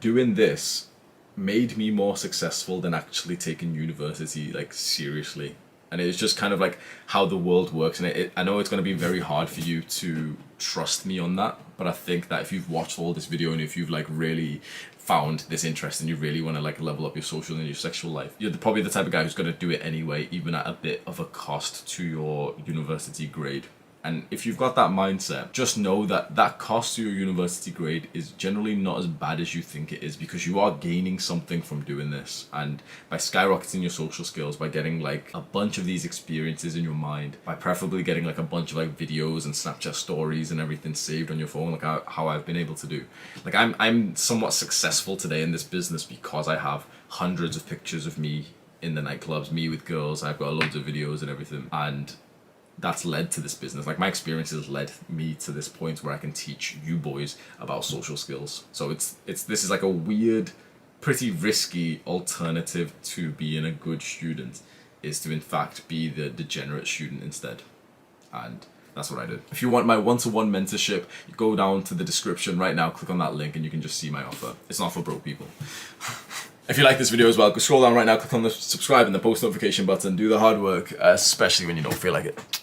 doing this made me more successful than actually taking university like seriously. And it's just kind of like how the world works. And I know it's going to be very hard for you to trust me on that, but I think that if you've watched all this video and if you've like really found this interest and you really want to like level up your social and your sexual life, you're probably the type of guy who's going to do it anyway, even at a bit of a cost to your university grade. And if you've got that mindset, just know that that cost to your university grade is generally not as bad as you think it is, because you are gaining something from doing this. And by skyrocketing your social skills, by getting like a bunch of these experiences in your mind, by preferably getting like a bunch of like videos and Snapchat stories and everything saved on your phone, like how I've been able to do. Like I'm somewhat successful today in this business because I have hundreds of pictures of me in the nightclubs, me with girls. I've got loads of videos and everything. And that's led to this business. Like, my experiences led me to this point where I can teach you boys about social skills. So this is like a weird, pretty risky alternative to being a good student, is to in fact be the degenerate student instead. And that's what I did. If you want my one-to-one mentorship, you go down to the description right now, click on that link, and you can just see my offer. It's not for broke people. If you like this video as well, go scroll down right now, click on the subscribe and the post notification button, do the hard work, especially when you don't feel like it.